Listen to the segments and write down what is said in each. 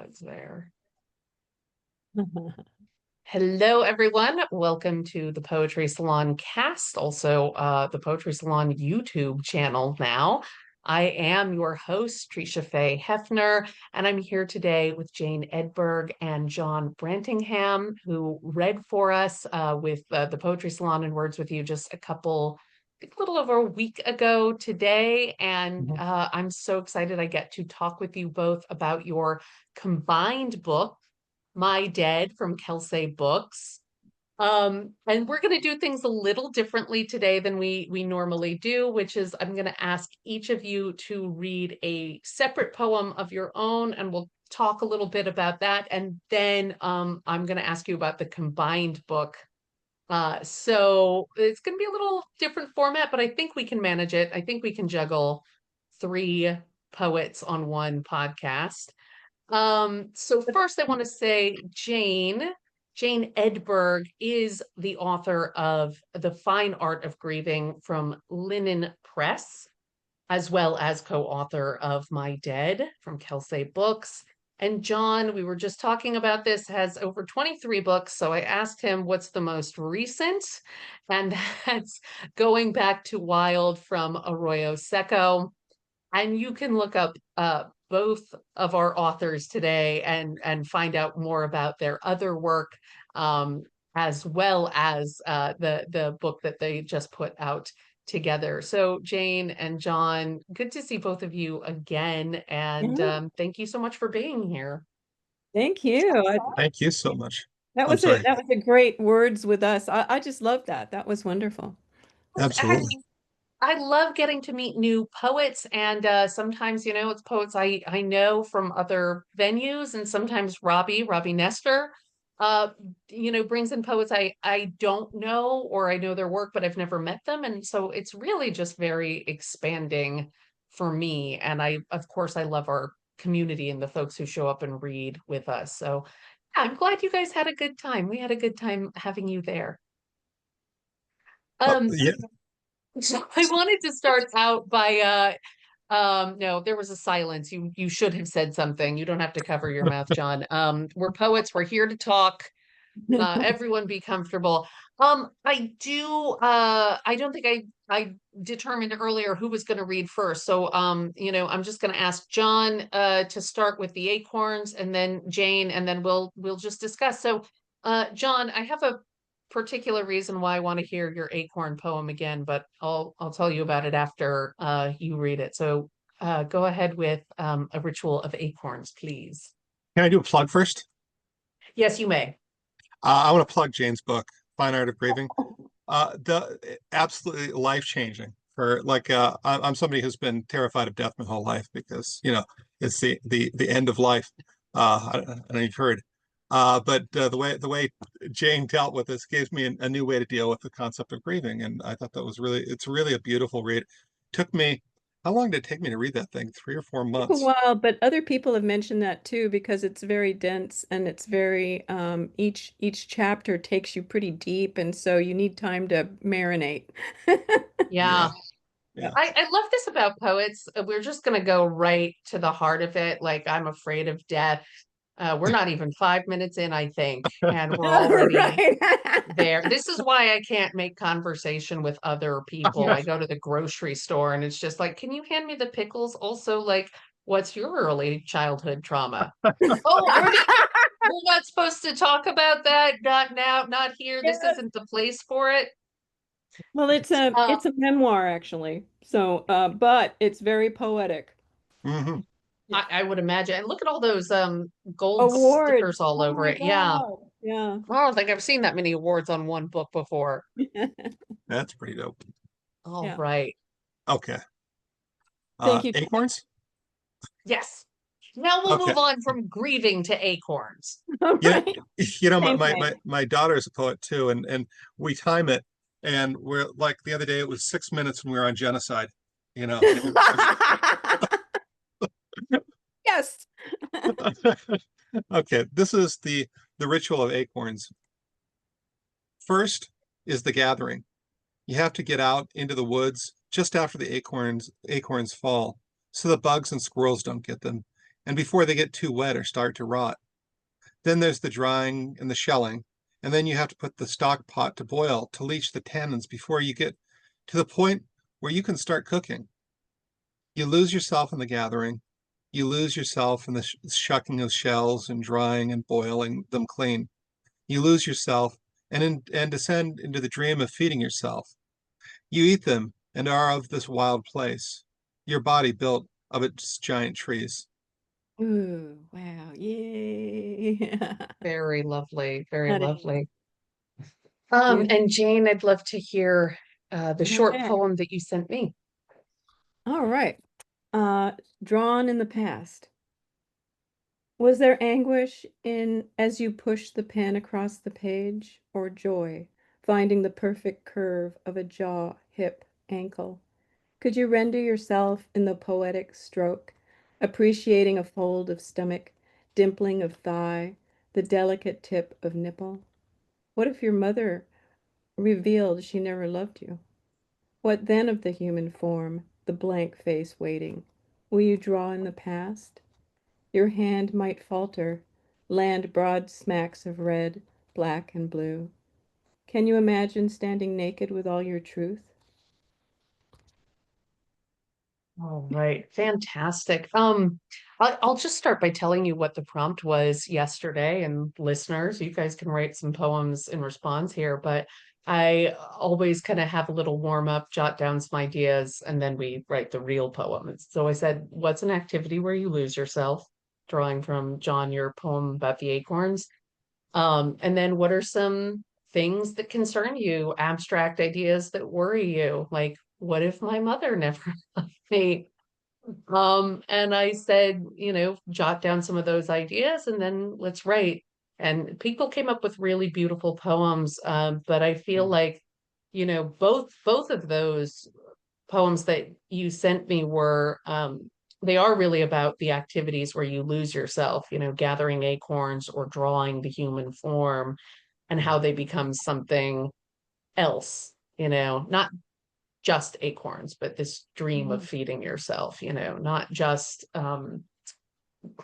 it's there. Hello, everyone. Welcome to the Poetry Salon cast, also the Poetry Salon YouTube channel now. I am your host, Tresha Haefner, and I'm here today with Jane Edberg and John Brantingham, who read for us with the Poetry Salon and Words with You just a little over a week ago today. And I'm so excited I get to talk with you both about your combined book, My Dead from Kelsey Books. And we're going to do things a little differently today than we normally do, which is I'm going to ask each of you to read a separate poem of your own, and we'll talk a little bit about that. And then I'm going to ask you about the combined book. So it's going to be a little different format, but I think we can manage it. I think we can juggle 3 poets on one podcast. So first I want to say Jane Edberg is the author of The Fine Art of Grieving from Linen Press, as well as co-author of My Dead from Kelsey Books. And John, we were just talking about this, has over 23 books. So I asked him what's the most recent, and that's Going Back to Wild from Arroyo Seco. And you can look up both of our authors today and find out more about their other work, as well as the book that they just put out together. So Jane and John, good to see both of you again. And thank you so much for being here. Thank you. Thank you so much. That was a great words with us. I just love that. That was wonderful. Absolutely. I love getting to meet new poets, and sometimes, it's poets I know from other venues, and sometimes Robbie Nestor, brings in poets I don't know, or I know their work, but I've never met them. And so it's really just very expanding for me. And of course, I love our community and the folks who show up and read with us. So yeah, I'm glad you guys had a good time. We had a good time having you there. Yeah. So I wanted to start out by no, there was a silence. You should have said something. You don't have to cover your mouth, John. We're poets, we're here to talk. Everyone be comfortable. I don't think I determined earlier who was going to read first. So I'm just going to ask John to start with the acorns, and then Jane, and then we'll just discuss. So John, I have a particular reason why I want to hear your acorn poem again, but I'll tell you about it after you read it. So go ahead with A Ritual of Acorns, please. Can I do a plug first? Yes, you may. I want to plug Jane's book, Fine Art of Grieving. The absolutely life-changing for I'm somebody who's been terrified of death my whole life because it's the end of life. I know you've heard. But the way Jane dealt with this gives me a new way to deal with the concept of grieving, and I thought it's really a beautiful read. How long did it take me to read that thing? 3 or 4 months. A while, but other people have mentioned that too because it's very dense and it's very each chapter takes you pretty deep, and so you need time to marinate. Yeah. Yeah. I love this about poets. We're just going to go right to the heart of it. Like, I'm afraid of death. We're not even 5 minutes in, I think, and we're already there. This is why I can't make conversation with other people. I go to the grocery store and it's just like, can you hand me the pickles? Also, like, what's your early childhood trauma? Oh, we're not supposed to talk about that. Not now, not here. This isn't the place for it. Well, it's a memoir actually. So, but it's very poetic. Mm-hmm. I would imagine. And look at all those gold Awards. stickers all over it. Yeah. Yeah. I don't think I've seen that many awards on one book before. That's pretty dope. All right. Okay. Thank you. Acorns? Yes. Now we'll move on from grieving to acorns. My daughter's a poet too, and we time it, and we're like the other day it was 6 minutes when we were on genocide. Yes. Okay, this is the ritual of acorns. First is the gathering. You have to get out into the woods just after the acorns fall, so the bugs and squirrels don't get them. and before they get too wet or start to rot. Then there's the drying and the shelling, and then you have to put the stock pot to boil to leach the tannins before you get to the point where you can start cooking. You lose yourself in the gathering. You lose yourself in the shucking of shells and drying and boiling them clean. You lose yourself and descend into the dream of feeding yourself. You eat them and are of this wild place, your body built of its giant trees. Ooh, wow. Yay. Very lovely, very That is lovely. beautiful. And Jane, I'd love to hear the short Okay. poem that you sent me. All right. Drawn in the past. Was there anguish in as you pushed the pen across the page, or joy, finding the perfect curve of a jaw, hip, ankle? Could you render yourself in the poetic stroke, appreciating a fold of stomach, dimpling of thigh, the delicate tip of nipple? What if your mother revealed she never loved you? What then of the human form, the blank face waiting? Will you draw in the past? Your hand might falter, land broad smacks of red, black, and blue. Can you imagine standing naked with all your truth? All right, fantastic. I'll just start by telling you what the prompt was yesterday, and listeners, you guys can write some poems in response here, but I always kind of have a little warm up, jot down some ideas, and then we write the real poem. And so I said, what's an activity where you lose yourself? Drawing from John, your poem about the acorns. And then what are some things that concern you, abstract ideas that worry you? Like, what if my mother never loved me? And I said, jot down some of those ideas and then let's write. And people came up with really beautiful poems. But I feel like, both of those poems that you sent me were they are really about the activities where you lose yourself, gathering acorns or drawing the human form and how they become something else, not just acorns, but this dream of Mhm. feeding yourself, not just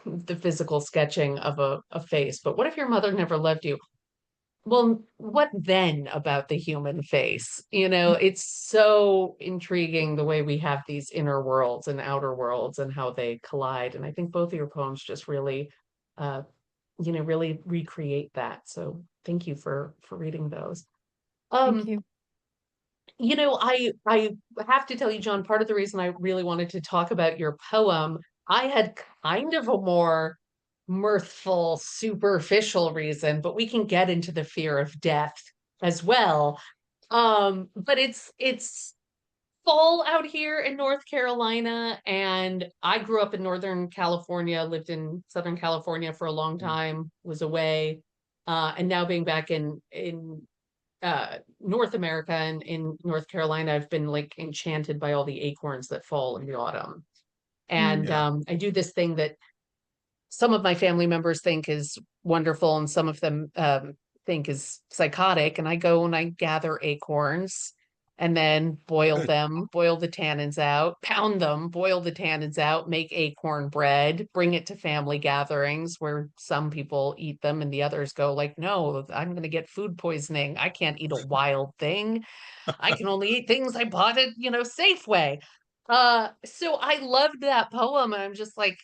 the physical sketching of a face. But what if your mother never loved you? Well, what then about the human face? It's so intriguing the way we have these inner worlds and outer worlds and how they collide. And I think both of your poems just really, uh, really recreate that. So thank you for reading those. Thank Um, you. I have to tell you, John, part of the reason I really wanted to talk about your poem, I had kind of a more mirthful, superficial reason, but we can get into the fear of death as well. But it's fall out here in North Carolina, and I grew up in Northern California, lived in Southern California for a long time, was away, and now being back in North America and in North Carolina, I've been like enchanted by all the acorns that fall in the autumn. And Mm. Yeah. I do this thing that some of my family members think is wonderful and some of them think is psychotic. And I go and I gather acorns and then boil Good. them, boil the tannins out, pound them, boil the tannins out, make acorn bread, bring it to family gatherings where some people eat them and the others go like, no, I'm going to get food poisoning. I can't eat a wild thing. I can only eat things I bought at, Safeway. So I loved that poem. And I'm just like,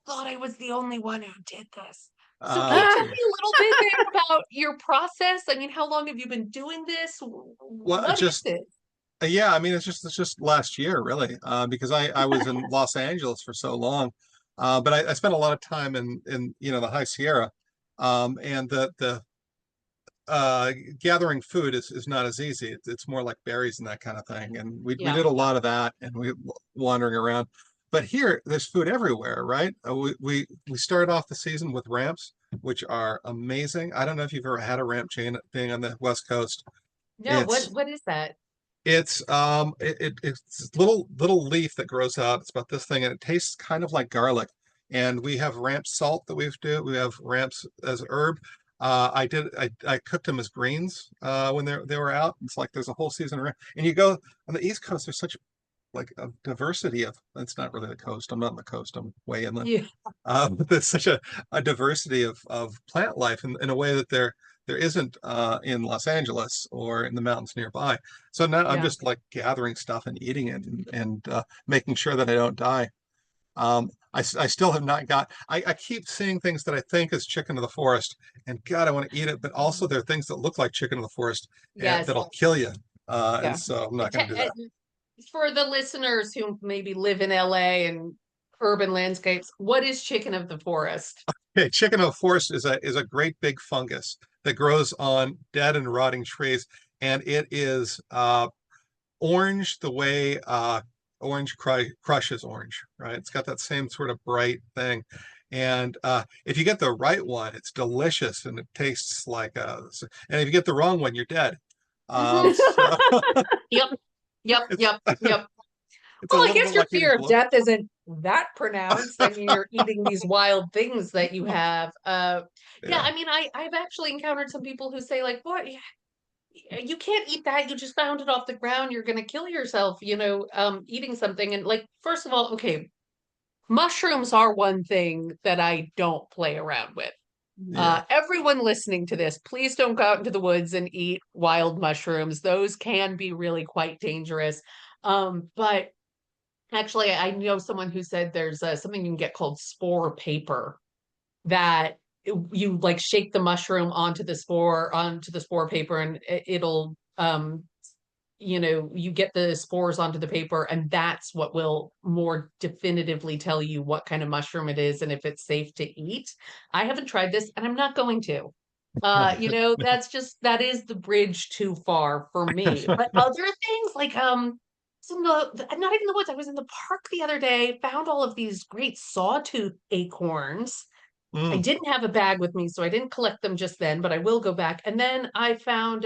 thought I was the only one who did this. So can you That's tell good. me a little bit there about your process? I mean, how long have you been doing this? Well, What is just it? yeah, I mean, it's just last year, really, because I was in Los Angeles for so long, but I spent a lot of time in the High Sierra, and the uh, gathering food is not as easy. It's more like berries and that kind of thing, and we Yeah. did a lot of that, and we wandering around. But here, there's food everywhere, right? We started off the season with ramps, which are amazing. I don't know if you've ever had a ramp, Jane, being on the West Coast. No, It's what is that? it's little leaf that grows out. It's about this thing, and it tastes kind of like garlic. And we have ramp salt that we do. We have ramps as herb. I cooked them as greens when they were out. It's like there's a whole season around. And you go on the East Coast, there's such like a diversity of, it's not really the coast. I'm not on the coast. I'm way inland. Yeah. There's such a diversity of plant life in a way that there isn't in Los Angeles or in the mountains nearby. So now I'm Yeah. just like gathering stuff and eating it and making sure that I don't die. I still have not got, I keep seeing things that I think is chicken of the forest, and God, I want to eat it, but also there are things that look like chicken of the forest and Yes. that'll kill you. And Yeah. so I'm not going to do that. For the listeners who maybe live in LA and urban landscapes, what is chicken of the forest? Okay, chicken of the forest is a great big fungus that grows on dead and rotting trees, and it is orange the way orange crushes orange, right? It's got that same sort of bright thing. And if you get the right one, it's delicious and it tastes like and if you get the wrong one, you're dead. So Yep. Yep. it's Yep. Yep. it's a Well, I little guess bit your like eating fear of blue. death isn't that pronounced. I mean, you're eating these wild things that you have. Yeah, Yeah. I mean, I've actually encountered some people who say, like, what? You can't eat that. You just found it off the ground. You're gonna kill yourself, eating something. And like, first of all, okay, mushrooms are one thing that I don't play around with. Yeah. Everyone listening to this, please don't go out into the woods and eat wild mushrooms. Those can be really quite dangerous. But actually, I know someone who said there's something you can get called spore paper that you like shake the mushroom onto the spore paper, and it'll you get the spores onto the paper, and that's what will more definitively tell you what kind of mushroom it is and if it's safe to eat. I haven't tried this, and I'm not going to. That is the bridge too far for me. But other things like not even the woods. I was in the park the other day, found all of these great sawtooth acorns. I Mm, didn't have a bag with me, so I didn't collect them just then, but I will go back. And then I found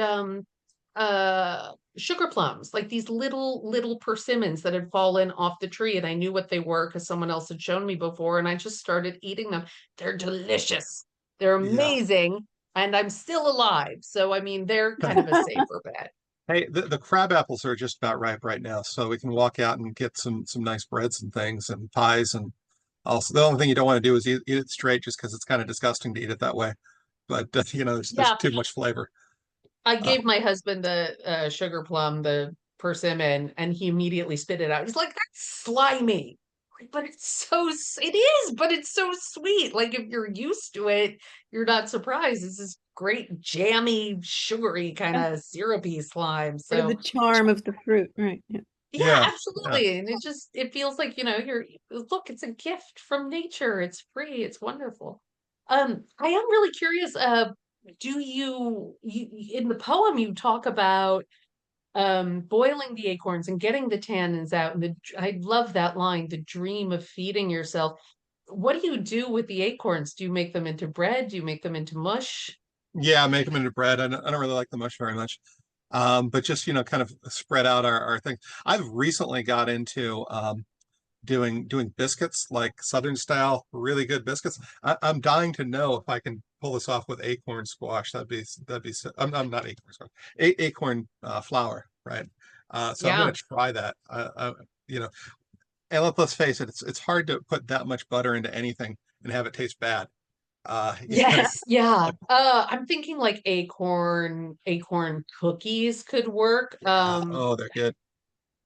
sugar plums, like these little persimmons that had fallen off the tree, and I knew what they were because someone else had shown me before, and I just started eating them. They're delicious. They're yeah. amazing, and I'm still alive. So I mean, they're kind of a safer bet. Hey, the crab apples are just about ripe right now, so we can walk out and get some nice breads and things and pies. And also, the only thing you don't want to do is eat it straight, just because it's kind of disgusting to eat it that way. But there's Yeah, too much flavor. I Uh, gave my husband the sugar plum, the persimmon, and he immediately spit it out. He's like, "That's slimy." Like, but it is, but it's so sweet. Like if you're used to it, you're not surprised. It's this great jammy, sugary kind Yeah. of syrupy slime. Part of the So charm of the fruit, right? Yeah. yeah, yeah, yeah. absolutely. And it feels like, you're look, it's a gift from nature. It's free. It's wonderful. I am really curious, do you in the poem you talk about boiling the acorns and getting the tannins out, and I love that line, the dream of feeding yourself. What do you do with the acorns? Do you make them into bread? Do you make them into mush? Yeah, make them into bread. I don't really like the mush very much. But just, kind of spread out our thing. I've recently got into doing biscuits, like Southern style, really good biscuits. I'm dying to know if I can pull this off with acorn squash. I'm not acorn squash, acorn flour, right? So I'm going Yeah. to try that. You know, and let's face it, it's hard to put that much butter into anything and have it taste bad. Yes, yeah. I'm thinking like acorn cookies could work. Oh, they're good.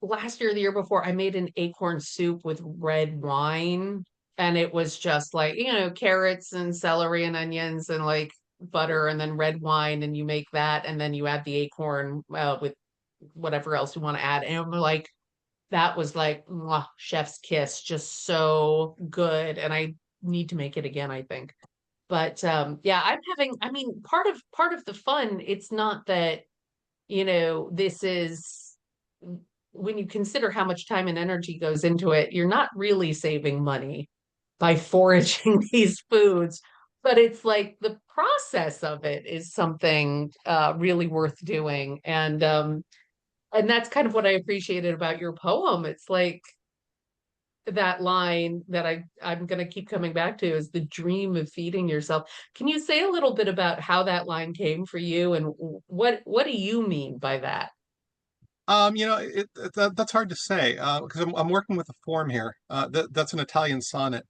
Last year, the year before, I made an acorn soup with red wine, and it was just like, carrots and celery and onions and like butter and then red wine, and you make that, and then you add the acorn with whatever else you want to add. And I'm like, that was like mwah, chef's kiss, just so good. And I need to make it again, I think. But yeah, I mean, part of the fun, it's not that, this is when you consider how much time and energy goes into it, you're not really saving money by foraging these foods, but it's like the process of it is something really worth doing. And that's kind of what I appreciated about your poem. It's like that line that I'm going to keep coming back to is the dream of feeding yourself. Can you say a little bit about how that line came for you, and what do you mean by that? That's hard to say because I'm working with a form here. That's an Italian sonnet,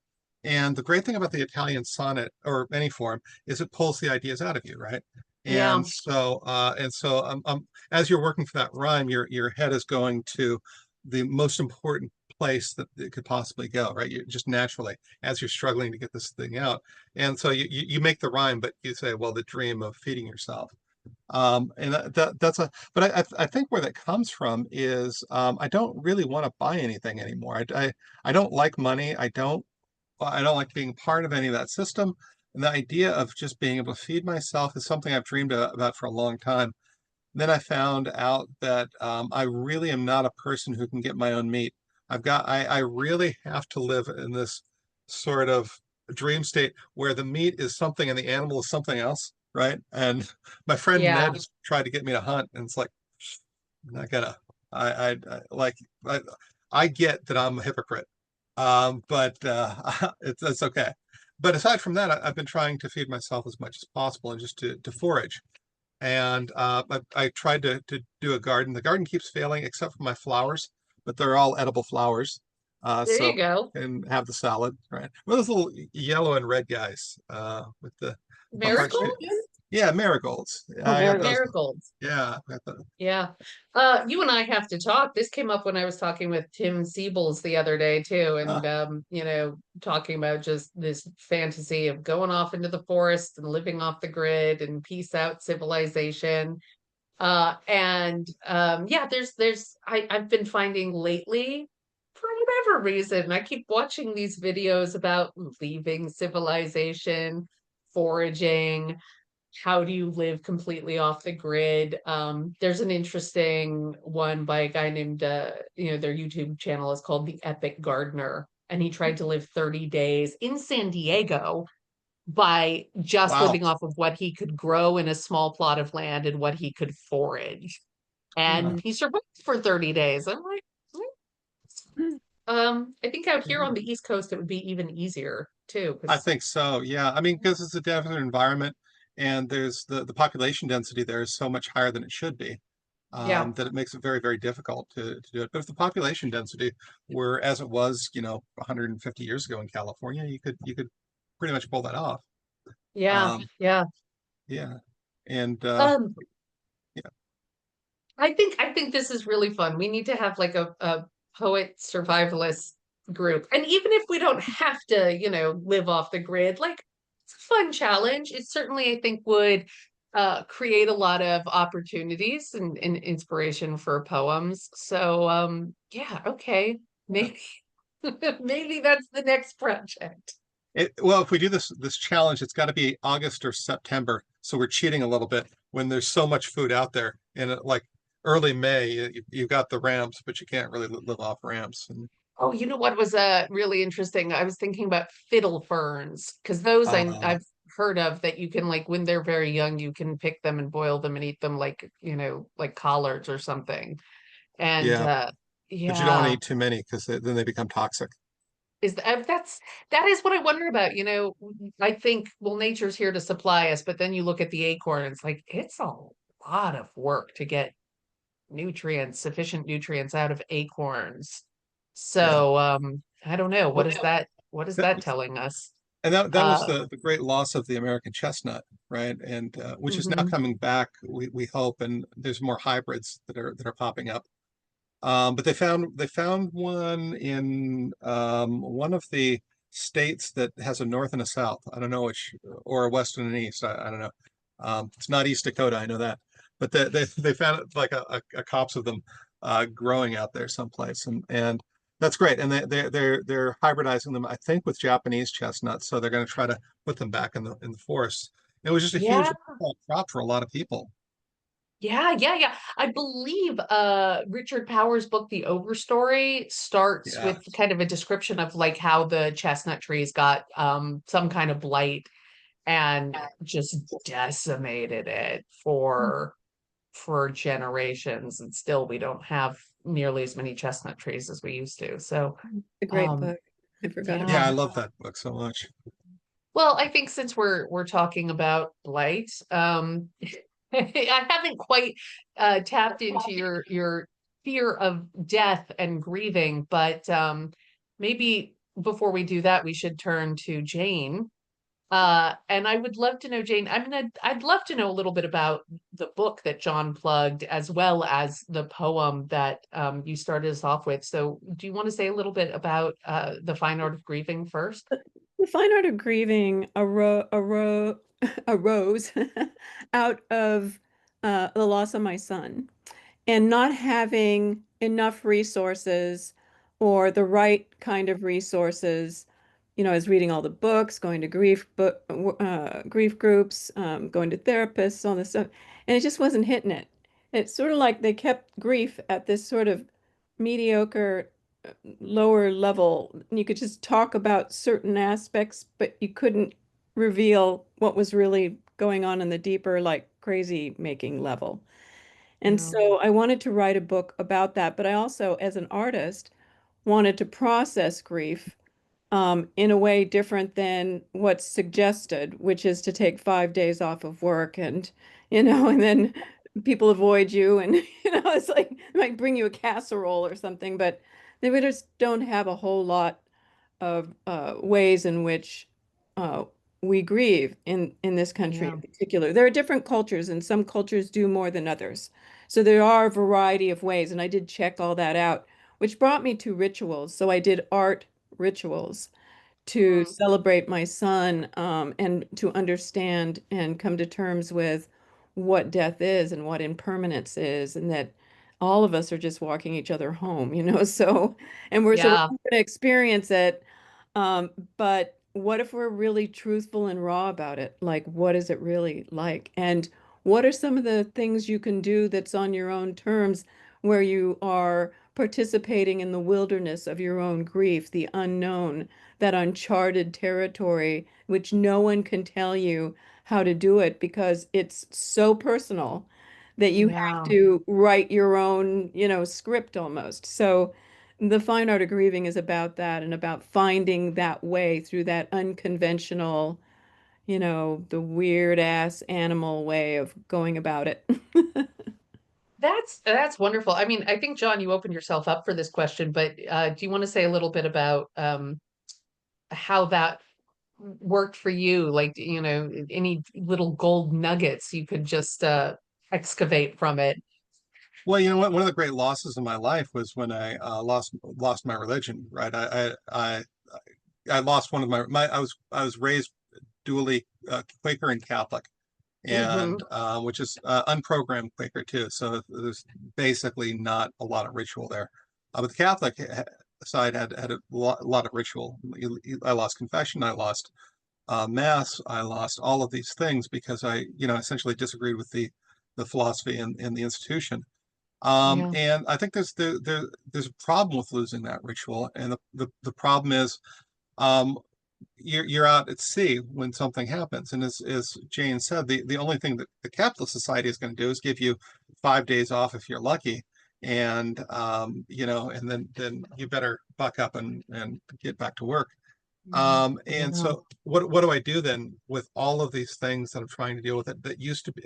and the great thing about the Italian sonnet or any form is it pulls the ideas out of you, right? Yeah. And so as you're working for that rhyme, your head is going to the most important place that it could possibly go, right? You just naturally as you're struggling to get this thing out, and so you make the rhyme, but you say, well, the dream of feeding yourself. And that's a, but I think where that comes from is I don't really want to buy anything anymore. I don't like money. I don't like being part of any of that system. And the idea of just being able to feed myself is something I've dreamed about for a long time. Then I found out that I really am not a person who can get my own meat. I really have to live in this sort of dream state where the meat is something and the animal is something else, right? And my friend Yeah. Ned has tried to get me to hunt, and it's like, I'm not gonna. I like I, I get that I'm a hypocrite, but it's okay. But aside from that, I've been trying to feed myself as much as possible and just to forage. And I tried to do a garden. The garden keeps failing except for my flowers, but they're all edible flowers. There So you go. and have the salad, right? Well, those little yellow and red guys with the heart shape. Nasturtium? Marigolds? Yeah, marigolds. Oh, I got those. Marigolds. Yeah, I got the, Yeah. You and I have to talk. This came up when I was talking with Tim Siebles the other day too, uh, and talking about just this fantasy of going off into the forest and living off the grid and peace out civilization. Yeah, I've been finding lately, for whatever reason, I keep watching these videos about leaving civilization, foraging, how do you live completely off the grid? There's an interesting one by a guy named, their YouTube channel is called The Epic Gardener, and he tried to live 30 days in San Diego by just wow. living off of what he could grow in a small plot of land and what he could forage. And Mhm. he survived for 30 days. I'm like, I think out here on the East Coast, it would be even easier too, I because think so. Yeah. I mean, because it's a desert environment and there's the population density there is so much higher than it should be, yeah, that it makes it very, very difficult to do it. But if the population density were as it was, 150 years ago in California, you could pretty much pull that off. yeah, Um, yeah. yeah. And Um, yeah. I think this is really fun. We need to have like a poet survivalist group. And even if we don't have to, live off the grid, like it's a fun challenge. It certainly, I think, would create a lot of opportunities and inspiration for poems. So yeah, okay. Maybe maybe that's the next project. Well, if we do this challenge, it's got to be August or September. So we're cheating a little bit when there's so much food out there. And like early May, you've got the ramps, but you can't really live off ramps. And Oh, you know what was really interesting? I was thinking about fiddle ferns because those uh, I've heard of that you can like when they're very young, you can pick them and boil them and eat them like, like collards or something. And yeah, but you don't want to yeah, eat too many because then they become toxic. that is what I wonder about, I think well nature's here to supply us, but then you look at the acorn, it's like it's a lot of work to get sufficient nutrients out of acorns. Yeah. So I don't know. Well, What is that, that telling us? and that was Uh the great loss of the American chestnut, right? And which is now mhm. coming back, we hope, and there's more hybrids that are popping up. But they found one in one of the states that has a north and a south. I don't know which, or a west and an east. I don't know. It's not East Dakota, I know that. But they found like a copse of them growing out there someplace, and that's great. And they're hybridizing them, I think, with Japanese chestnuts. So they're going to try to put them back in the forest. It was just a huge Yeah, crop for a lot of people. yeah. I believe Richard Powers' book, The Overstory, starts Yeah, with kind of a description of like how the chestnut trees got some kind of blight and just decimated it for generations. And still we don't have nearly as many chestnut trees as we used to. So A great um book. I forgot yeah, about yeah. I it. love that book so much. Well, I think since we're talking about blight, I haven't quite tapped into your fear of death and grieving, but maybe before we do that, we should turn to Jane. And I would love to know, Jane, I'd love to know a little bit about the book that John plugged, as well as the poem that you started us off with. So do you want to say a little bit about The Fine Art of Grieving first? The fine art of grieving arose out of the loss of my son and not having enough resources or the right kind of resources. I was reading all the books, going to grief groups, going to therapists, all this stuff, and it just wasn't hitting it. It's sort of like they kept grief at this sort of mediocre, lower level. You could just talk about certain aspects, but you couldn't reveal what was really going on in the deeper, like crazy making level. And Yeah. so I wanted to write a book about that, but I also, as an artist, wanted to process grief in a way different than what's suggested, which is to take 5 days off of work and, and then people avoid you and, it's like they might bring you a casserole or something, but they just don't have a whole lot of ways in which uh, we grieve in this country Yeah. in particular. There are different cultures, and some cultures do more than others. So there are a variety of ways, and I did check all that out, which brought me to rituals. So I did art rituals to Mm. celebrate my son, and to understand and come to terms with what death is and what impermanence is, and that all of us are just walking each other home, so we're Yeah. going to experience it. But what if we're really truthful and raw about it? Like, what is it really like? And what are some of the things you can do that's on your own terms, where you are participating in the wilderness of your own grief, the unknown, that uncharted territory, which no one can tell you how to do it because it's so personal that you have Yeah. to write your own, script almost. So the fine art of grieving is about that, and about finding that way through that unconventional, the weird ass animal way of going about it. That's wonderful. I mean, I think, John, you opened yourself up for this question, but do you want to say a little bit about how that worked for you? Like, any little gold nuggets you could just excavate from it. Well, you know what? One of the great losses in my life was when I lost my religion. Right, I lost one of I was raised dually Quaker and Catholic, Hmm. and which is unprogrammed Quaker too. So there's basically not a lot of ritual there. But the Catholic side had a lot of ritual. I lost confession. I lost mass. I lost all of these things because I, essentially disagreed with the philosophy and the institution. Yeah. And I think there's a problem with losing that ritual, and the problem is, um, you're out at sea when something happens, and as Jane said, the only thing that the capitalist society is going to do is give you 5 days off if you're lucky, and and then you better buck up and get back to work. And Yeah. so what do I do then with all of these things that I'm trying to deal with that used to be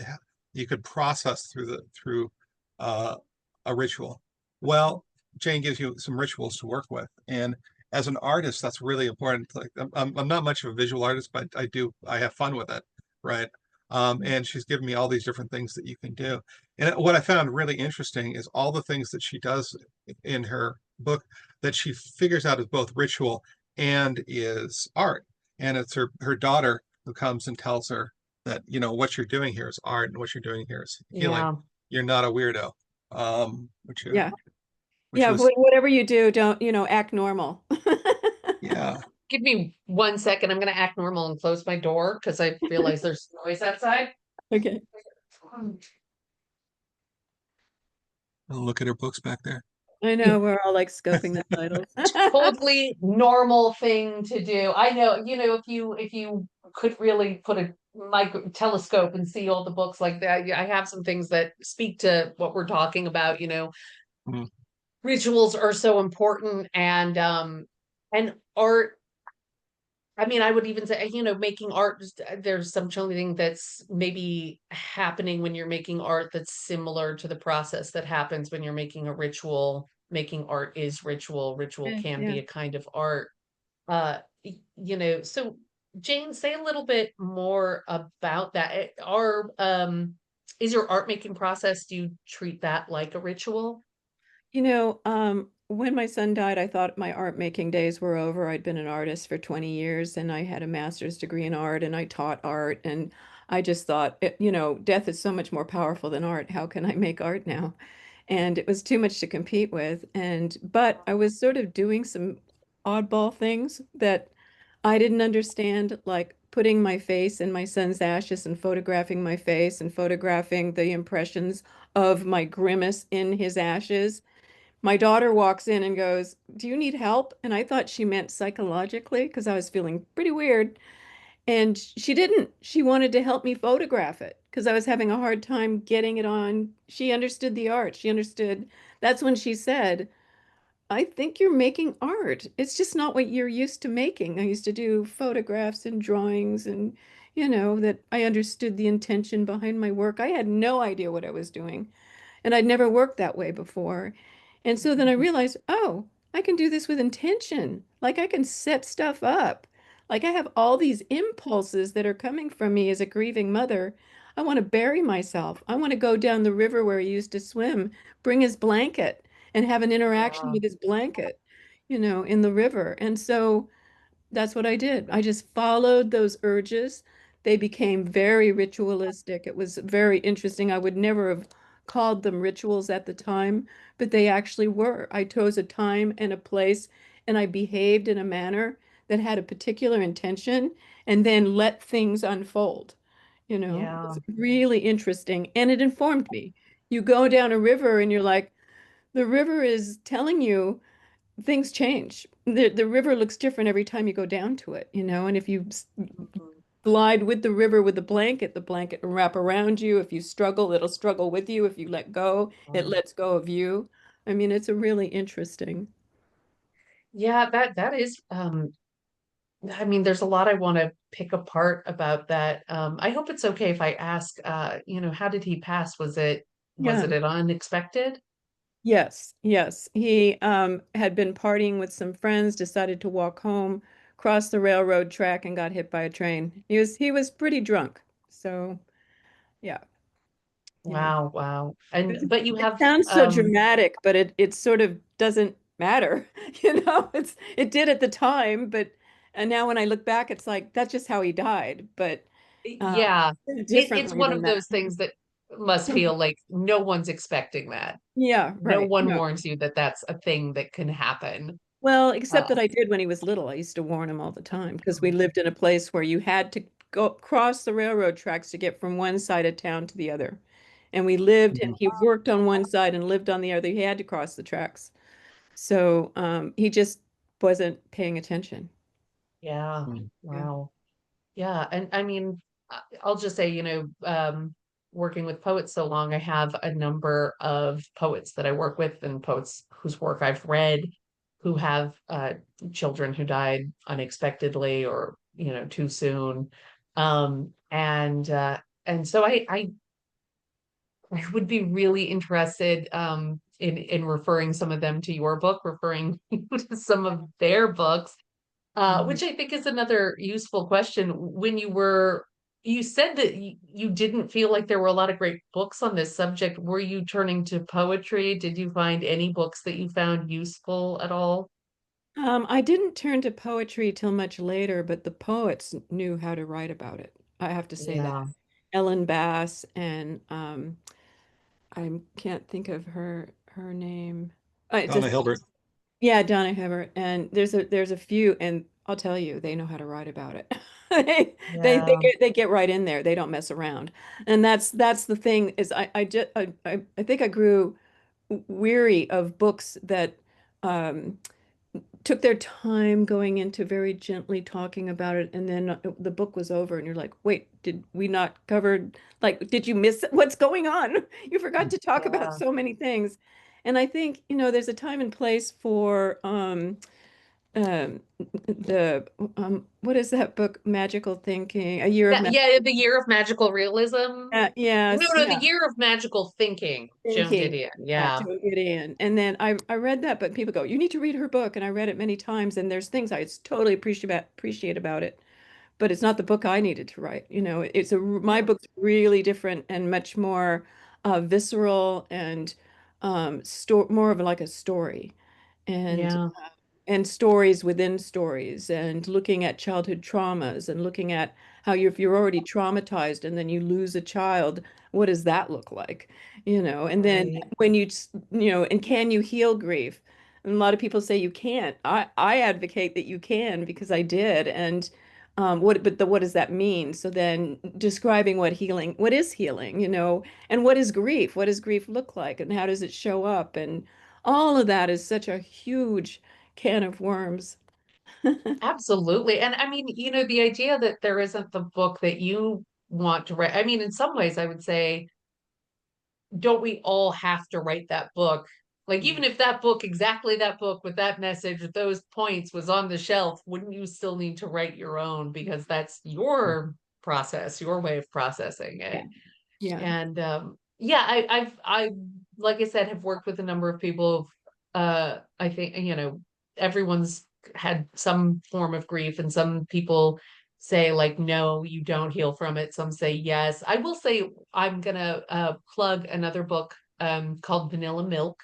you could process through uh, a ritual? Well, Jane gives you some rituals to work with, and as an artist, that's really important. Like I'm not much of a visual artist, but I have fun with it, right? And she's given me all these different things that you can do. And what I found really interesting is all the things that she does in her book that she figures out as both ritual and is art. And it's her daughter who comes and tells her that, what you're doing here is art and what you're doing here is healing. Yeah. You're not a weirdo. Which Yeah. which Yeah. was Whatever you do, don't, act normal. yeah. Give me 1 second. I'm going to act normal and close my door because I realize there's noise outside. Okay. Look at her books back there. I know we're all like scoping the titles. Totally normal thing to do. I know, if you could really put a micro telescope and see all the books like that. I have some things that speak to what we're talking about. Mm. Rituals are so important, and art I mean, I would even say, making art, there's something that's maybe happening when you're making art that's similar to the process that happens when you're making a ritual. Making art is ritual. Ritual Yeah, can yeah. be a kind of art. So Jane, say a little bit more about that. Is your art making process, do you treat that like a ritual? When my son died, I thought my art making days were over. I'd been an artist for 20 years and I had a master's degree in art and I taught art. And I just thought, death is so much more powerful than art. How can I make art now? And it was too much to compete with. But I was sort of doing some oddball things that I didn't understand, like putting my face in my son's ashes and photographing my face and photographing the impressions of my grimace in his ashes. My daughter walks in and goes, "Do you need help?" And I thought she meant psychologically because I was feeling pretty weird. And she didn't. She wanted to help me photograph it because I was having a hard time getting it on. She understood the art. She understood. That's when she said, "I think you're making art. It's just not what you're used to making." I used to do photographs and drawings and, that I understood the intention behind my work. I had no idea what I was doing. And I'd never worked that way before. And so then I realized, oh, I can do this with intention. Like I can set stuff up. Like I have all these impulses that are coming from me as a grieving mother. I want to bury myself. I want to go down the river where he used to swim, bring his blanket and have an interaction Yeah. with his blanket, in the river. And so that's what I did. I just followed those urges. They became very ritualistic. It was very interesting. I would never have called them rituals at the time, but they actually were. I chose a time and a place, and I behaved in a manner that had a particular intention and then let things unfold. Yeah. It's really interesting. And it informed me. You go down a river and you're like, the river is telling you things change. The river looks different every time you go down to it, and if you Mhm. glide with the river with the blanket will wrap around you. If you struggle, it'll struggle with you. If you let go, it lets go of you. I mean, it's a really interesting. Yeah, that is I mean, there's a lot I want to pick apart about that. I hope it's okay if I ask, how did he pass? Was Yeah. it unexpected? Yes, yes. He had been partying with some friends, decided to walk home, crossed the railroad track and got hit by a train. He was pretty drunk. So, yeah. Yeah. Wow, wow. And but you It have sounds so dramatic, but it sort of doesn't matter. It did at the time, but and now when I look back, it's like that's just how he died. But uh yeah, it's differently one than of that. those things that must feel like no one's expecting that. Yeah, No right. one No. warns you that that's a thing that can happen. Well, except Uh, that I did when he was little. I used to warn him all the time because we lived in a place where you had to go cross the railroad tracks to get from one side of town to the other. And we lived, and Mhm. he worked on one side and lived on the other. He had to cross the tracks. So he just wasn't paying attention. yeah, Mm. Yeah. wow. Yeah, and I mean, I'll just say, working with poets so long, I have a number of poets that I work with and poets whose work I've read who have children who died unexpectedly or, too soon. And so I would be really interested in referring some of them to your book, referring to some of their books, Mhm. which I think is another useful question. You said that you didn't feel like there were a lot of great books on this subject. Were you turning to poetry? Did you find any books that you found useful at all? I didn't turn to poetry till much later, but the poets knew how to write about it. I have to say that. Yeah. Ellen Bass and I can't think of her name. It's Donna Hilbert. yeah, Donna Hibbert. And there's a few, and I'll tell you, they know how to write about it. Yeah. They get right in there. They don't mess around. And that's the thing is I think I grew weary of books that um took their time going into very gently talking about it, and then the book was over, and you're like, wait, did we not cover, like, did you miss what's going on? You forgot to talk about Yeah. so many things. And I think, there's a time and place for um the what is that book? Magical Thinking, A Year of Yeah, Magic. yeah, the year of magical realism. No, Yes, no, the yeah. year of magical thinking, Joan Thinking. Didion. Yeah, Yeah. Joan Didion. And then I read that, but people go, you need to read her book, and I read it many times, and there's things I totally appreciate about it, but it's not the book I needed to write. My Yeah. book's really different and much more visceral and more of like a story. And Yeah. stories within stories, and looking at childhood traumas, and looking at how if you're already traumatized and then you lose a child, what does that look like? And then Right. when and can you heal grief? And a lot of people say you can't. I advocate that you can, because I did. And what does that mean? So then describing what is healing, and what does grief look like, and how does it show up? And all of that is such a huge can of worms. Absolutely. And I mean, the idea that there isn't the book that you want to write. I mean, in some ways, I would say, don't we all have to write that book? Like, Mm. even if that book, exactly that book with that message, with those points was on the shelf, wouldn't you still need to write your own? Because that's your process, your way of processing Yeah. it. Yeah. And yeah, I like I said, have worked with a number of people. I think, everyone's had some form of grief, and some people say like, no, you don't heal from it. Some say yes. I will say I'm gonna plug another book called Vanilla Milk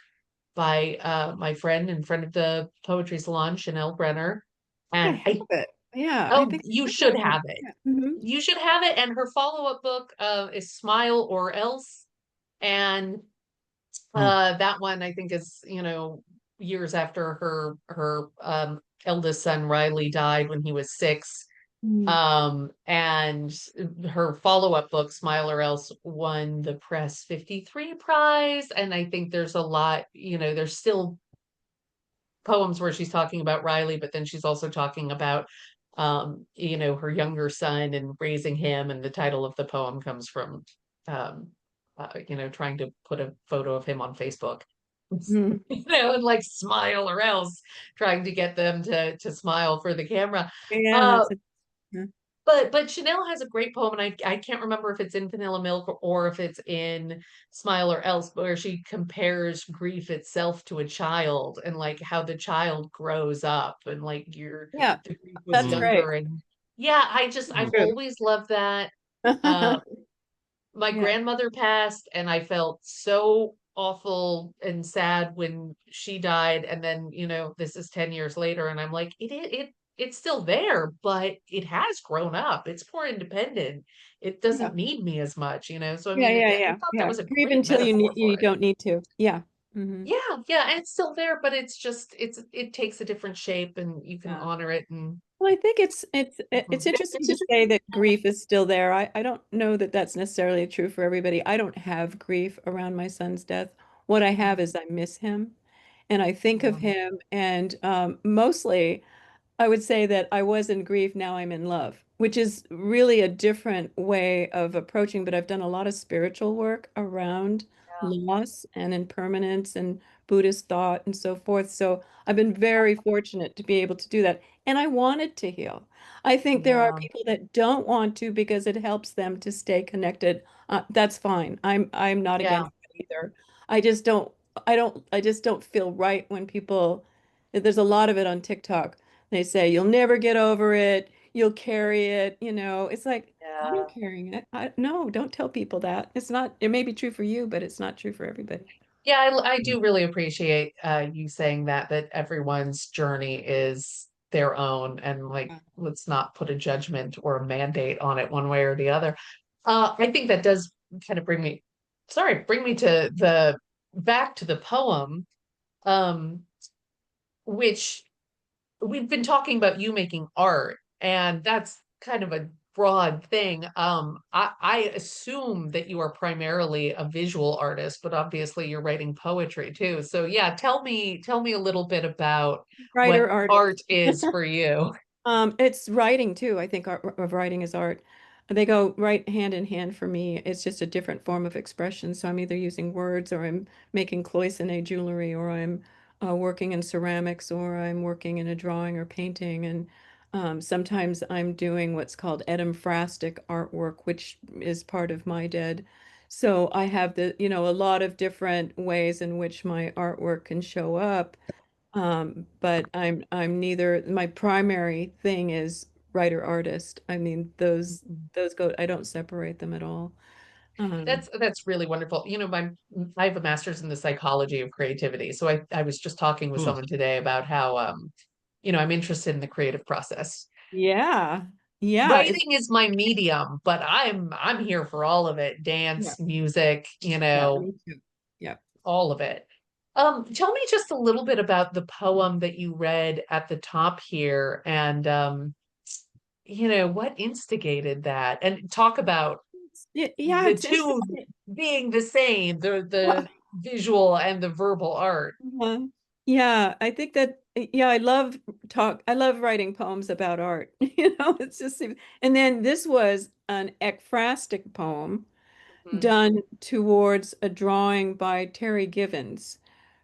by my friend of the Poetry Salon, Chanel Brenner. I And have it. Yeah, I oh, think you I should have one. have it. Yeah. Hmm. You should have it. And her follow-up book is Smile or Else. And Hmm. that one I think is, years after her eldest son Riley died when he was 6. Mm. And her follow-up book, Smile or Else, won the Press 53 prize. And I think there's a lot, there's still poems where she's talking about Riley, but then she's also talking about her younger son and raising him. And the title of the poem comes from um, trying to put a photo of him on Facebook. Mm. And like smile or else, trying to get them to smile for the camera. Yeah, Uh, yeah. but Chanel has a great poem, and I can't remember if it's in Vanilla Milk or if it's in Smile or Else, where she compares grief itself to a child, and like how the child grows up, and like Yeah, the grief was that's Hmm. great. younger. And yeah, Hmm. I've True. always loved that. My Yeah. grandmother passed, and I felt so awful and sad when she died. And then, this is 10 years later, and I'm like, it's still there, but it has grown up. It's more independent. It Yeah. doesn't need me as much, So I Yeah, mean, yeah, I yeah, thought that yeah. was a Grieve great until metaphor you for it. don't need to. Yeah. Hmm. Yeah, yeah, and it's still there, but it takes a different shape, and you can Yeah. honor it. And Well, I think it's Mhm. interesting to say that grief is still there. I don't know that that's necessarily true for everybody. I don't have grief around my son's death. What I have is I miss him, and I think of Yeah, him, and mostly I would say that I was in grief, now I'm in love, which is really a different way of approaching, but I've done a lot of spiritual work around loss and impermanence and Buddhist thought and so forth. So I've been very fortunate to be able to do that. And I wanted to heal. I think there are yeah, people that don't want to because it helps them to stay connected. That's fine. I'm not yeah, against that either. I just don't I just don't feel right when people there's a lot of it on TikTok. They say you'll never get over it. You'll carry it. It's like, I'm yeah. carrying it. No, don't tell people that. It's not, it may be true for you, but it's not true for everybody. Yeah, I do really appreciate you saying that everyone's journey is their own, and like, Yeah. let's not put a judgment or a mandate on it one way or the other. I think that does kind of bring me to the back to the poem, um, which we've been talking about you making art, and that's kind of a broad thing. I assume that you are primarily a visual artist, but obviously you're writing poetry too. So yeah, tell me a little bit about Writer, what artist. art is for you. It's writing too. I think of writing is art. They go right hand in hand for me. It's just a different form of expression. So I'm either using words, or I'm making cloisonné jewelry, or I'm working in ceramics, or I'm working in a drawing or painting. And sometimes I'm doing what's called etymphrastic artwork, which is part of my dead. So I have a lot of different ways in which my artwork can show up. But I'm neither, my primary thing is writer artist. I mean, those go, I don't separate them at all. Um, That's really wonderful. I have a master's in the psychology of creativity. So I was just talking with Hmm. someone today about how I'm interested in the creative process. yeah, yeah, it's Writing is my medium, but I'm here for all of it. yeah, Dance, music, yeah, me too. Yeah. all of it. Tell me just a little bit about the poem that you read at the top here and what instigated that and talk about Yeah, the it's two interesting. being the same, the Well, the visual and the verbal art. yeah, I think that yeah, I love writing poems about art. It's just and then this was an ekphrastic poem Mhm. done towards a drawing by Terry Givens,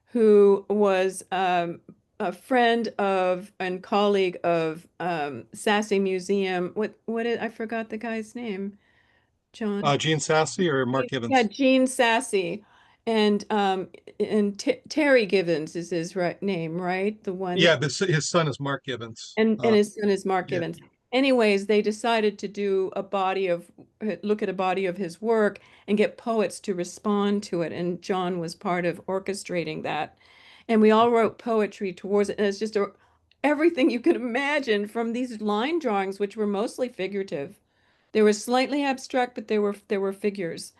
who was a friend of and colleague of Sassy Museum. I forgot the guy's name. John. Gene Sassy or Mark Yeah, Gibbons? Gene Sassy, and Terry Givens is his name, right? The one, Yeah, his son is Mark Gibbons. and his son is Mark Yeah. Givens. Anyways, they decided to look at a body of his work and get poets to respond to it, and John was part of orchestrating that. And we all wrote poetry towards it, and it's just everything you can imagine from these line drawings, which were mostly figurative. They were slightly abstract, but there were figures,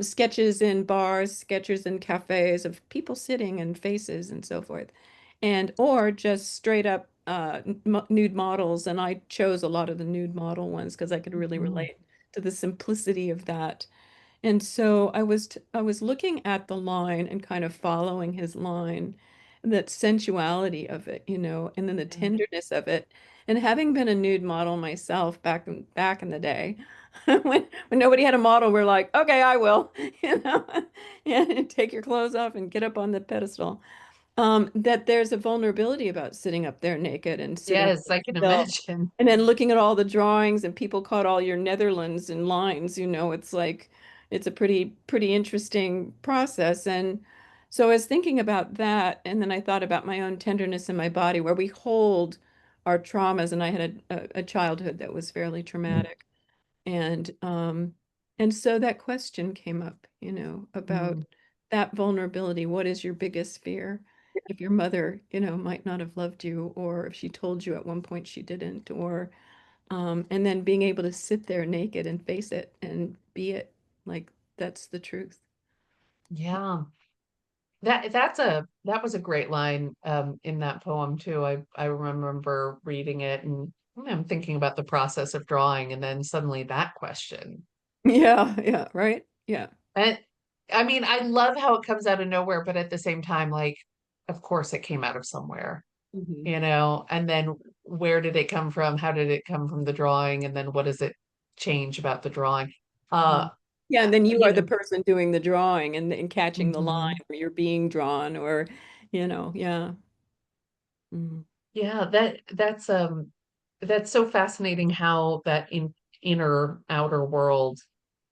sketches in bars, sketches in cafes of people sitting and faces and so forth, and or just straight up nude models. And I chose a lot of the nude model ones because I could really Mhm. relate to the simplicity of that. And so I was looking at the line and kind of following his line, and that sensuality of it, and then the Yeah. tenderness of it. And having been a nude model myself back in the day, when nobody had a model, we're like, okay, I will, you know, and take your clothes off and get up on the pedestal. That there's a vulnerability about sitting up there naked and sitting Yes, I can still, imagine. and then looking at all the drawings and people caught all your Netherlands in lines, it's like it's a pretty interesting process. And so I was thinking about that, and then I thought about my own tenderness in my body where we hold our traumas, and I had a childhood that was fairly traumatic. And so that question came up, about Mm. that vulnerability. What is your biggest fear? If your mother, might not have loved you, or if she told you at one point she didn't, or and then being able to sit there naked and face it and be it, like that's the truth. Yeah. That was a great line in that poem too. I remember reading it and I'm thinking about the process of drawing and then suddenly that question. Yeah, yeah, right. Yeah. And I mean, I love how it comes out of nowhere, but at the same time, like, of course it came out of somewhere, Mhm. and then where did it come from? How did it come from the drawing? And then what does it change about the drawing? Uh, Mhm. Yeah, and then you you are the know, person doing the drawing and catching the line, mhm. or you're being drawn, or yeah. Mhm. Yeah, that's so fascinating how that inner outer world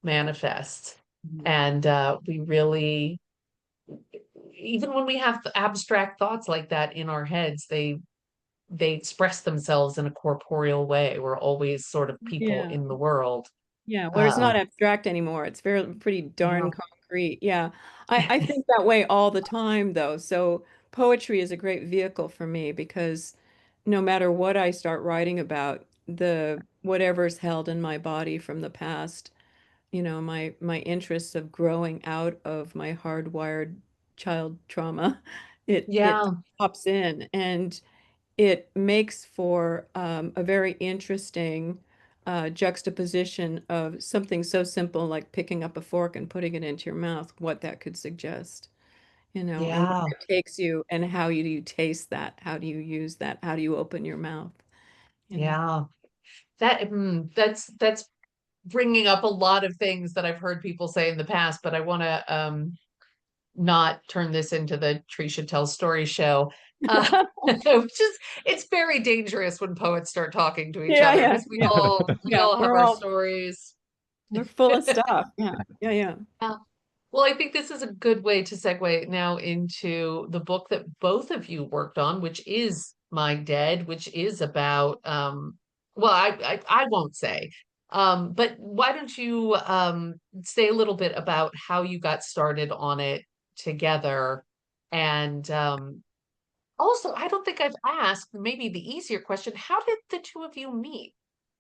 manifests. Mhm. And we really, even when we have abstract thoughts like that in our heads, they express themselves in a corporeal way. We're always sort of people Yeah. in the world. Yeah, where it's Uh, not abstract anymore. It's very pretty yeah. darn concrete. Yeah. I think that way all the time though. So poetry is a great vehicle for me because no matter what I start writing about, the whatever's held in my body from the past, my interests of growing out of my hardwired child trauma, it Yeah. pops in, and it makes for a very interesting juxtaposition of something so simple like picking up a fork and putting it into your mouth, what that could suggest, and where Yeah. it takes you, and how do you taste that? How do you use that? How do you open your mouth? You know? Yeah. That's bringing up a lot of things that I've heard people say in the past, but I want to not turn this into the Tresha Tells Story show. Which is, it's very dangerous when poets start talking to each Yeah, other, yeah, because we yeah, yeah. all have our stories. We're full of stuff. Yeah, yeah, yeah. Yeah. Well, I think this is a good way to segue now into the book that both of you worked on, which is My Dead, which is about well, I won't say. But why don't you say a little bit about how you got started on it together? And also, I don't think I've asked, maybe the easier question, how did the two of you meet?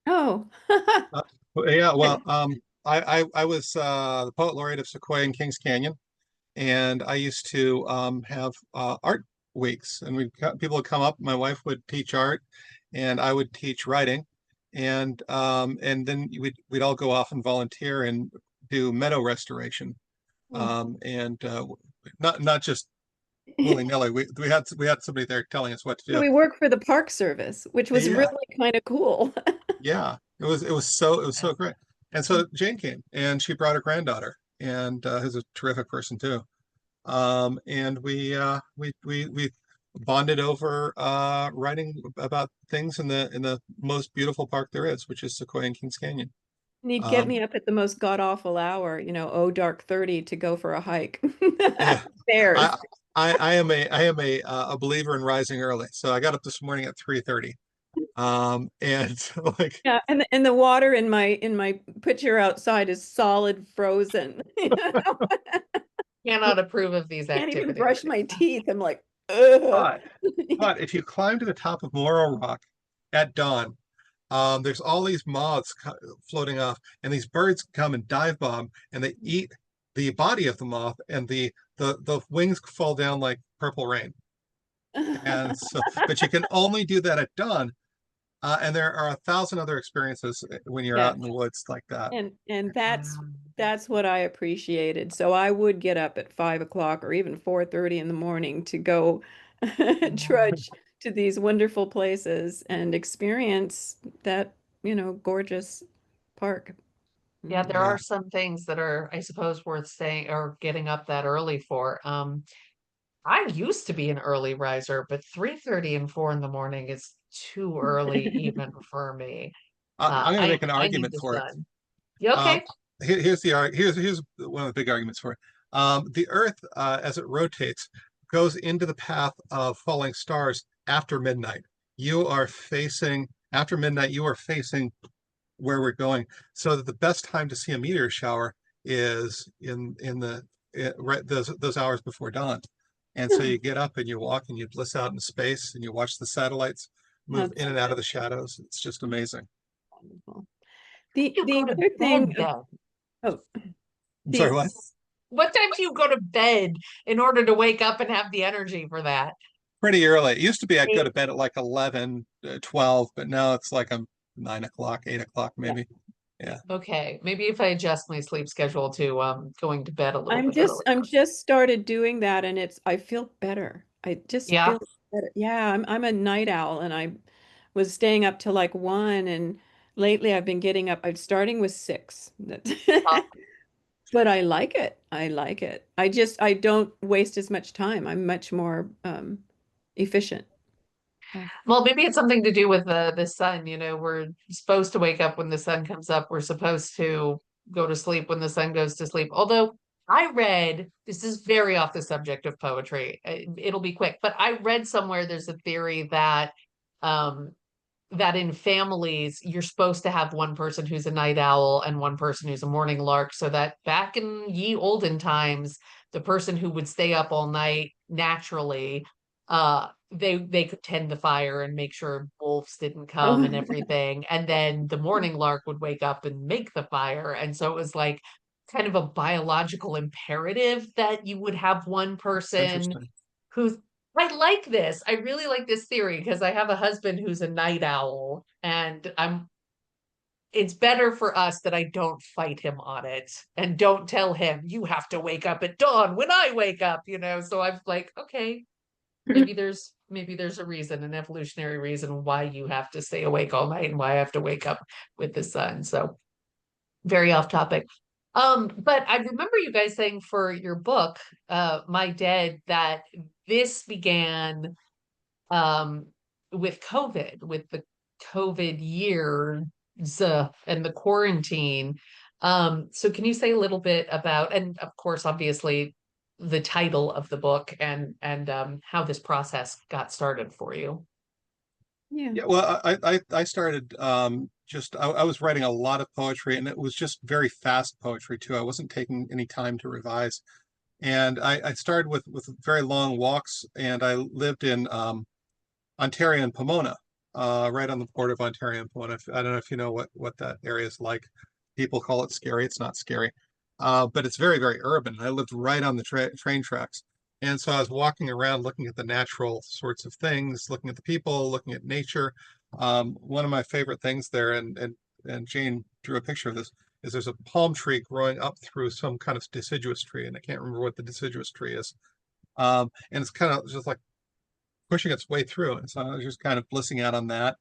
Oh, Uh, yeah, well, I was the poet laureate of Sequoia and Kings Canyon, and I used to have art weeks, and people would come up. My wife would teach art, and I would teach writing, and then we'd all go off and volunteer and do meadow restoration, and not just willy-nilly. We had somebody there telling us what to do. we work for the Park Service, which was Yeah, really kind of cool. yeah, it was so great. And so Jane came, and she brought her granddaughter, and who's a terrific person too. And we bonded over writing about things in the most beautiful park there is, which is Sequoia and Kings Canyon. And he'd get Um, me up at the most god-awful hour, oh, dark 30 to go for a hike. yeah, Bears. I I am a believer in rising early, so I got up this morning at 3:30. And like Yeah, and the water in my pitcher outside is solid frozen. Cannot approve of these Can't even activities. brush my teeth. I'm like, ugh. but but if you climb to the top of Morro Rock at dawn, there's all these moths floating off, and these birds come and dive bomb, and they eat the body of the moth, and the wings fall down like purple rain. And so, but you can only do that at dawn, and there are 1,000 other experiences when you're out Yes. in the woods like that. And that's what I appreciated. So I would get up at 5 o'clock or even 4:30 in the morning to go trudge to these wonderful places and experience that, gorgeous park. Yeah, Mm. there Yeah. are some things that are, I suppose, worth saying or getting up that early for. I used to be an early riser, but 3:30 and 4 in the morning is too early even for me. I'm going to make an I need argument the for it. sun. You Um, okay? here's one of the big arguments for it. The Earth, as it rotates, goes into the path of falling stars after midnight. You are facing After midnight. You are facing where we're going, so that the best time to see a meteor shower is in the right those hours before dawn. And so you get up and you walk and you bliss out in space and you watch the satellites move That's in and out of the shadows. It's just amazing. wonderful. You The go to other thing, bed then. oh, I'm sorry, the what? What time do you go to bed in order to wake up and have the energy for that? Pretty early. It used to be I'd go Eight. to bed at like 11, 12, but now it's like I'm 9 o'clock, 8 o'clock, yeah. maybe. Yeah. Okay, maybe if I adjust my sleep schedule to going to bed a little bit I'm earlier. just started doing that and I feel better. I just Yeah. feel better. Yeah, I'm a night owl and I was staying up till like 1 and lately I've been getting up. I'm starting with 6. Uh, But I like it. I like it. I don't waste as much time. I'm much more efficient. Yeah. Well, maybe it's something to do with the sun. We're supposed to wake up when the sun comes up. We're supposed to go to sleep when the sun goes to sleep. Although I read, this is very off the subject of poetry. It'll be quick, but I read somewhere there's a theory um that in families you're supposed to have one person who's a night owl and one person who's a morning lark, so that back in ye olden times, the person who would stay up all night naturally, they could tend the fire and make sure wolves didn't come and Oh, everything, and then the morning lark would wake up and make the fire, and so it was like kind of a biological imperative that you would have one person Interesting. who's I like this. I really like this theory because I have a husband who's a night owl, and it's better for us that I don't fight him on it and don't tell him you have to wake up at dawn when I wake up. So I'm like, okay, maybe there's a reason, an evolutionary reason why you have to stay awake all night and why I have to wake up with the sun. So very off topic. But I remember you guys saying for your book, My Dead, that this began um with COVID, with the COVID years and the quarantine. So can you say a little bit about, and of course, obviously, the title of the book and how this process got started for you? Yeah. Yeah, well, I started just I was writing a lot of poetry, and it was just very fast poetry too. I wasn't taking any time to revise, and I started with very long walks, and I lived in Ontario and Pomona, right on the border of Ontario and Pomona. I don't know if you know what that area is like. People call it scary. It's not scary, but it's very, very urban. I lived right on the train tracks. And so I was walking around looking at the natural sorts of things, looking at the people, looking at nature. One of my favorite things there, and Jane drew a picture of this, is there's a palm tree growing up through some kind of deciduous tree, and I can't remember what the deciduous tree is. And it's kind of just like pushing its way through. And so I was just kind of blissing out on that.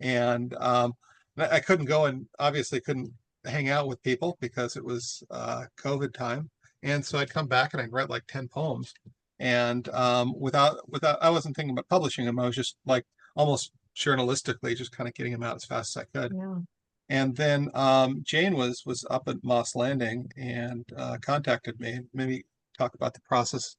And I couldn't go and obviously couldn't hang out with people because it was COVID time. And so I'd come back and I'd write like 10 poems. And I wasn't thinking about publishing them. I was just like almost journalistically just kind of getting them out as fast as I could. Yeah. And then Jane was up at Moss Landing and contacted me. Maybe talk about the process.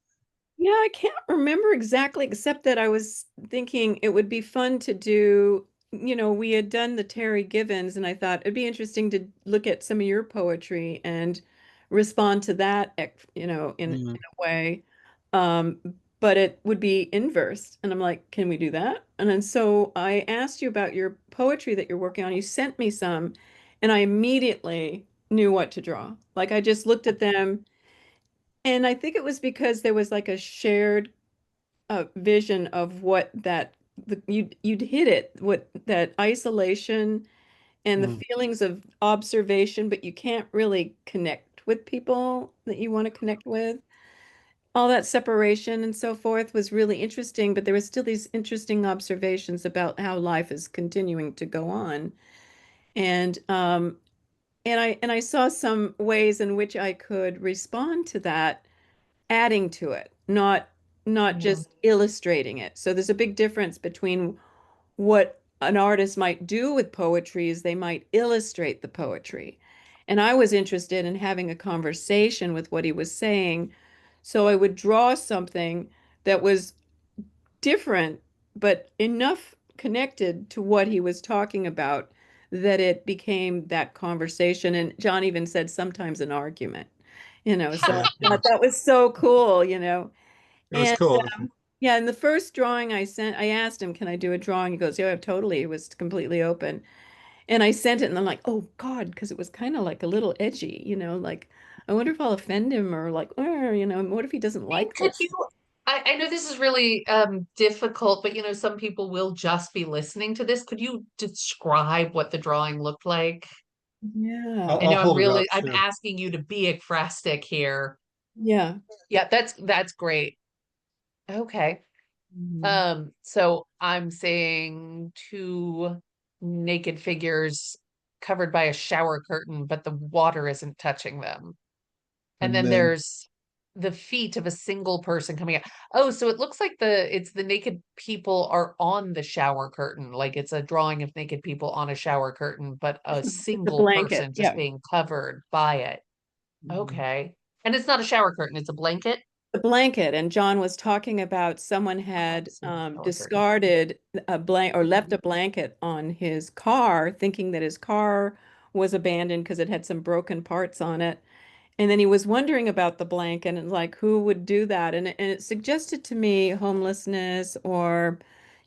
Yeah, I can't remember exactly, except that I was thinking it would be fun to do, we had done the Terry Givens, and I thought it'd be interesting to look at some of your poetry and respond to that, in Mm. a way. Um, but it would be inverse. And I'm like, can we do that? And then so I asked you about your poetry that you're working on. You sent me some, and I immediately knew what to draw. Like I just looked at them. And I think it was because there was like a shared vision of what you'd hit it, what that isolation and the Mm. feelings of observation, but you can't really connect with people that you want to connect with. All that separation and so forth was really interesting, but there was still these interesting observations about how life is continuing to go on. And I saw some ways in which I could respond to that adding to it, not Yeah. just illustrating it. So there's a big difference between what an artist might do with poetry is they might illustrate the poetry. And I was interested in having a conversation with what he was saying. So I would draw something that was different, but enough connected to what he was talking about that it became that conversation. And John even said sometimes an argument, so Yeah, I yeah. thought that was so cool. It was And cool. yeah, in the first drawing I sent, I asked him, can I do a drawing? He goes, yeah, totally. It was completely open. And I sent it and I'm like, oh God, because it was kind of like a little edgy, like I wonder if I'll offend him or like, what if he doesn't like Could this? you, I know this is really difficult, but some people will just be listening to this. Could you describe what the drawing looked like? Yeah. I I'll know hold it up. I'm Sure. asking you to be ekphrastic here. Yeah. Yeah, that's great. Okay. Mhm. So I'm saying two naked figures covered by a shower curtain, but the water isn't touching them. And And then then there's the feet of a single person coming out. Oh, so it looks like the naked people are on the shower curtain, like it's a drawing of naked people on a shower curtain, but a It's a single blanket. person just Yeah. being covered by it. Mhm. Okay. And it's not a shower curtain, it's a blanket. The blanket, and John was talking about someone Oh, had so shower curtain. discarded a blank or left a blanket on his car, thinking that his car was abandoned because it had some broken parts on it. And then he was wondering about the blanket and like who would do that. And it suggested to me homelessness or,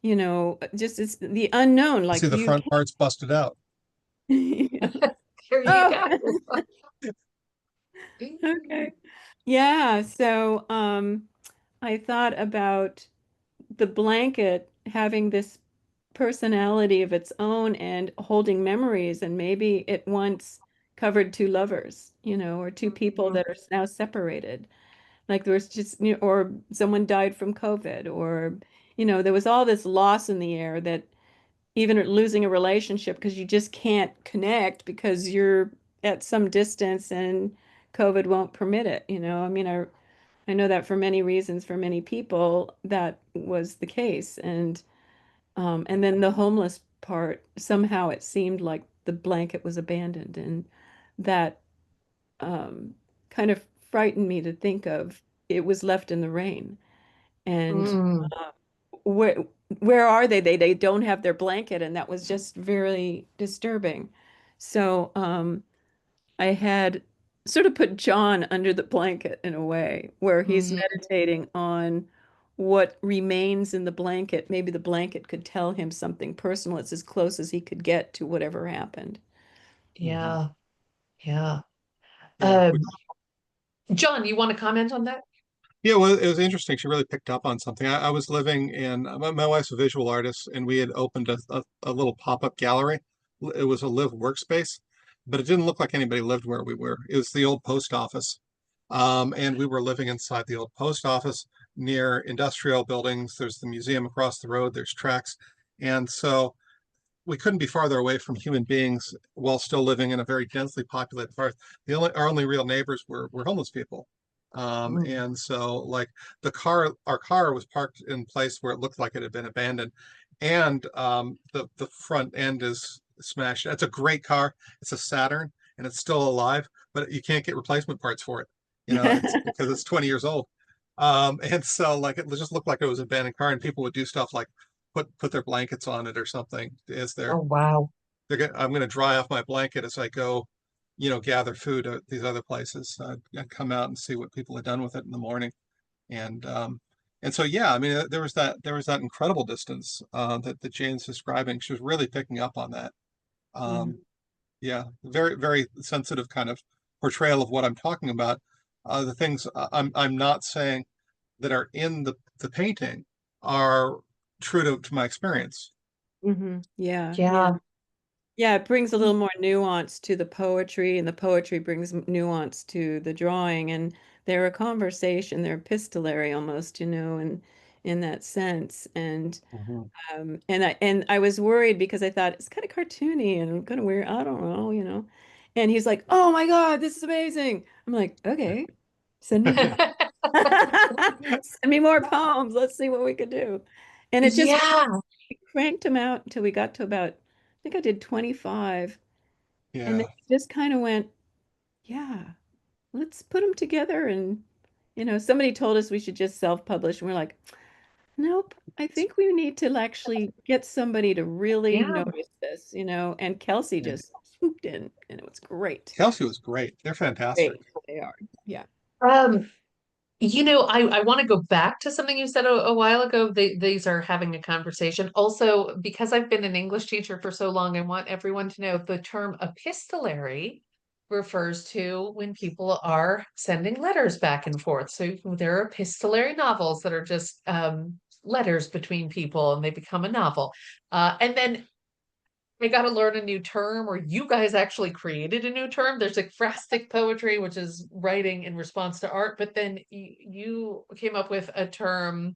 just it's the unknown. you see Like the you front parts busted out. can't. There you Oh, go. okay. Yeah. So I thought about the blanket having this personality of its own and holding memories, and maybe it once covered two lovers, or two people Mhm. that are now separated. Like there was just, or someone died from COVID, or, there was all this loss in the air that even losing a relationship because you just can't connect because you're at some distance and COVID won't permit it, you know. I mean, I know that for many reasons, for many people, that was the case. And then the homeless part, somehow it seemed like the blanket was abandoned, and that um, kind of frightened me to think of it was left in the rain. And Mm, uh, where where are they? They don't have their blanket, and that was just very disturbing. So I had sort of put John under the blanket in a way, where he's mm, meditating on what remains in the blanket. Maybe the blanket could tell him something personal. It's as close as he could get to whatever happened. Mhm. yeah, yeah. Yeah. John, you want to comment on that? Yeah, well, it was interesting. She really picked up on something. I was living in, my wife's a visual artist, and we had opened a little pop-up gallery. It was a live workspace, but it didn't look like anybody lived where we were. It was the old post office. And we were living inside the old post office near industrial buildings. There's the museum across the road, there's tracks. And so we couldn't be farther away from human beings while still living in a very densely populated part. Our only real neighbors were homeless people. Mm, And so like our car was parked in a place where it looked like it had been abandoned. And the front end is smashed. It's a great car. It's a Saturn and it's still alive, but you can't get replacement parts for it. You know, it's because it's 20 years old. And so like it just looked like it was an abandoned car, and people would do stuff like put their blankets on it or something as oh, wow. I'm going to dry off my blanket as I go, gather food at these other places. I'd come out and see what people had done with it in the morning. And so yeah, I mean there was that incredible distance that Jane's describing. She was really picking up on that. Mhm. Um, yeah, very very sensitive kind of portrayal of what I'm talking about. The things I'm not saying that are in the painting are true to my experience. Yeah, yeah. Yeah. Yeah, it brings a little more nuance to the poetry, and the poetry brings nuance to the drawing, and they're a conversation, they're epistolary almost, you know, and in that sense. Mhm. And I was worried because I thought it's kind of cartoony and kind of weird. I don't know, you know. And he's like, "Oh my God, this is amazing." I'm like, "Okay, send me more. Send me more poems. Let's see what we could do." And it just Yeah. cranked him out until we got to about, I think I did 25. And then Yeah. it just kind of went, yeah, let's put them together. And, you know, somebody told us we should just self-publish. And we're like, nope, I think we need to actually get somebody to really Yeah. notice this, you know. And Kelsey Yeah. just swooped in, and it was great. Kelsey was great. They're fantastic. Great. They are. Yeah. Um, I want to go back to something you said a while ago. These are having a conversation. Also, because I've been an English teacher for so long, I want everyone to know the term epistolary refers to when people are sending letters back and forth. So there are epistolary novels that are just letters between people and they become a novel. And then I got to learn a new term, or you guys actually created a new term. There's ekphrastic poetry, which is writing in response to art, but then you came up with a term,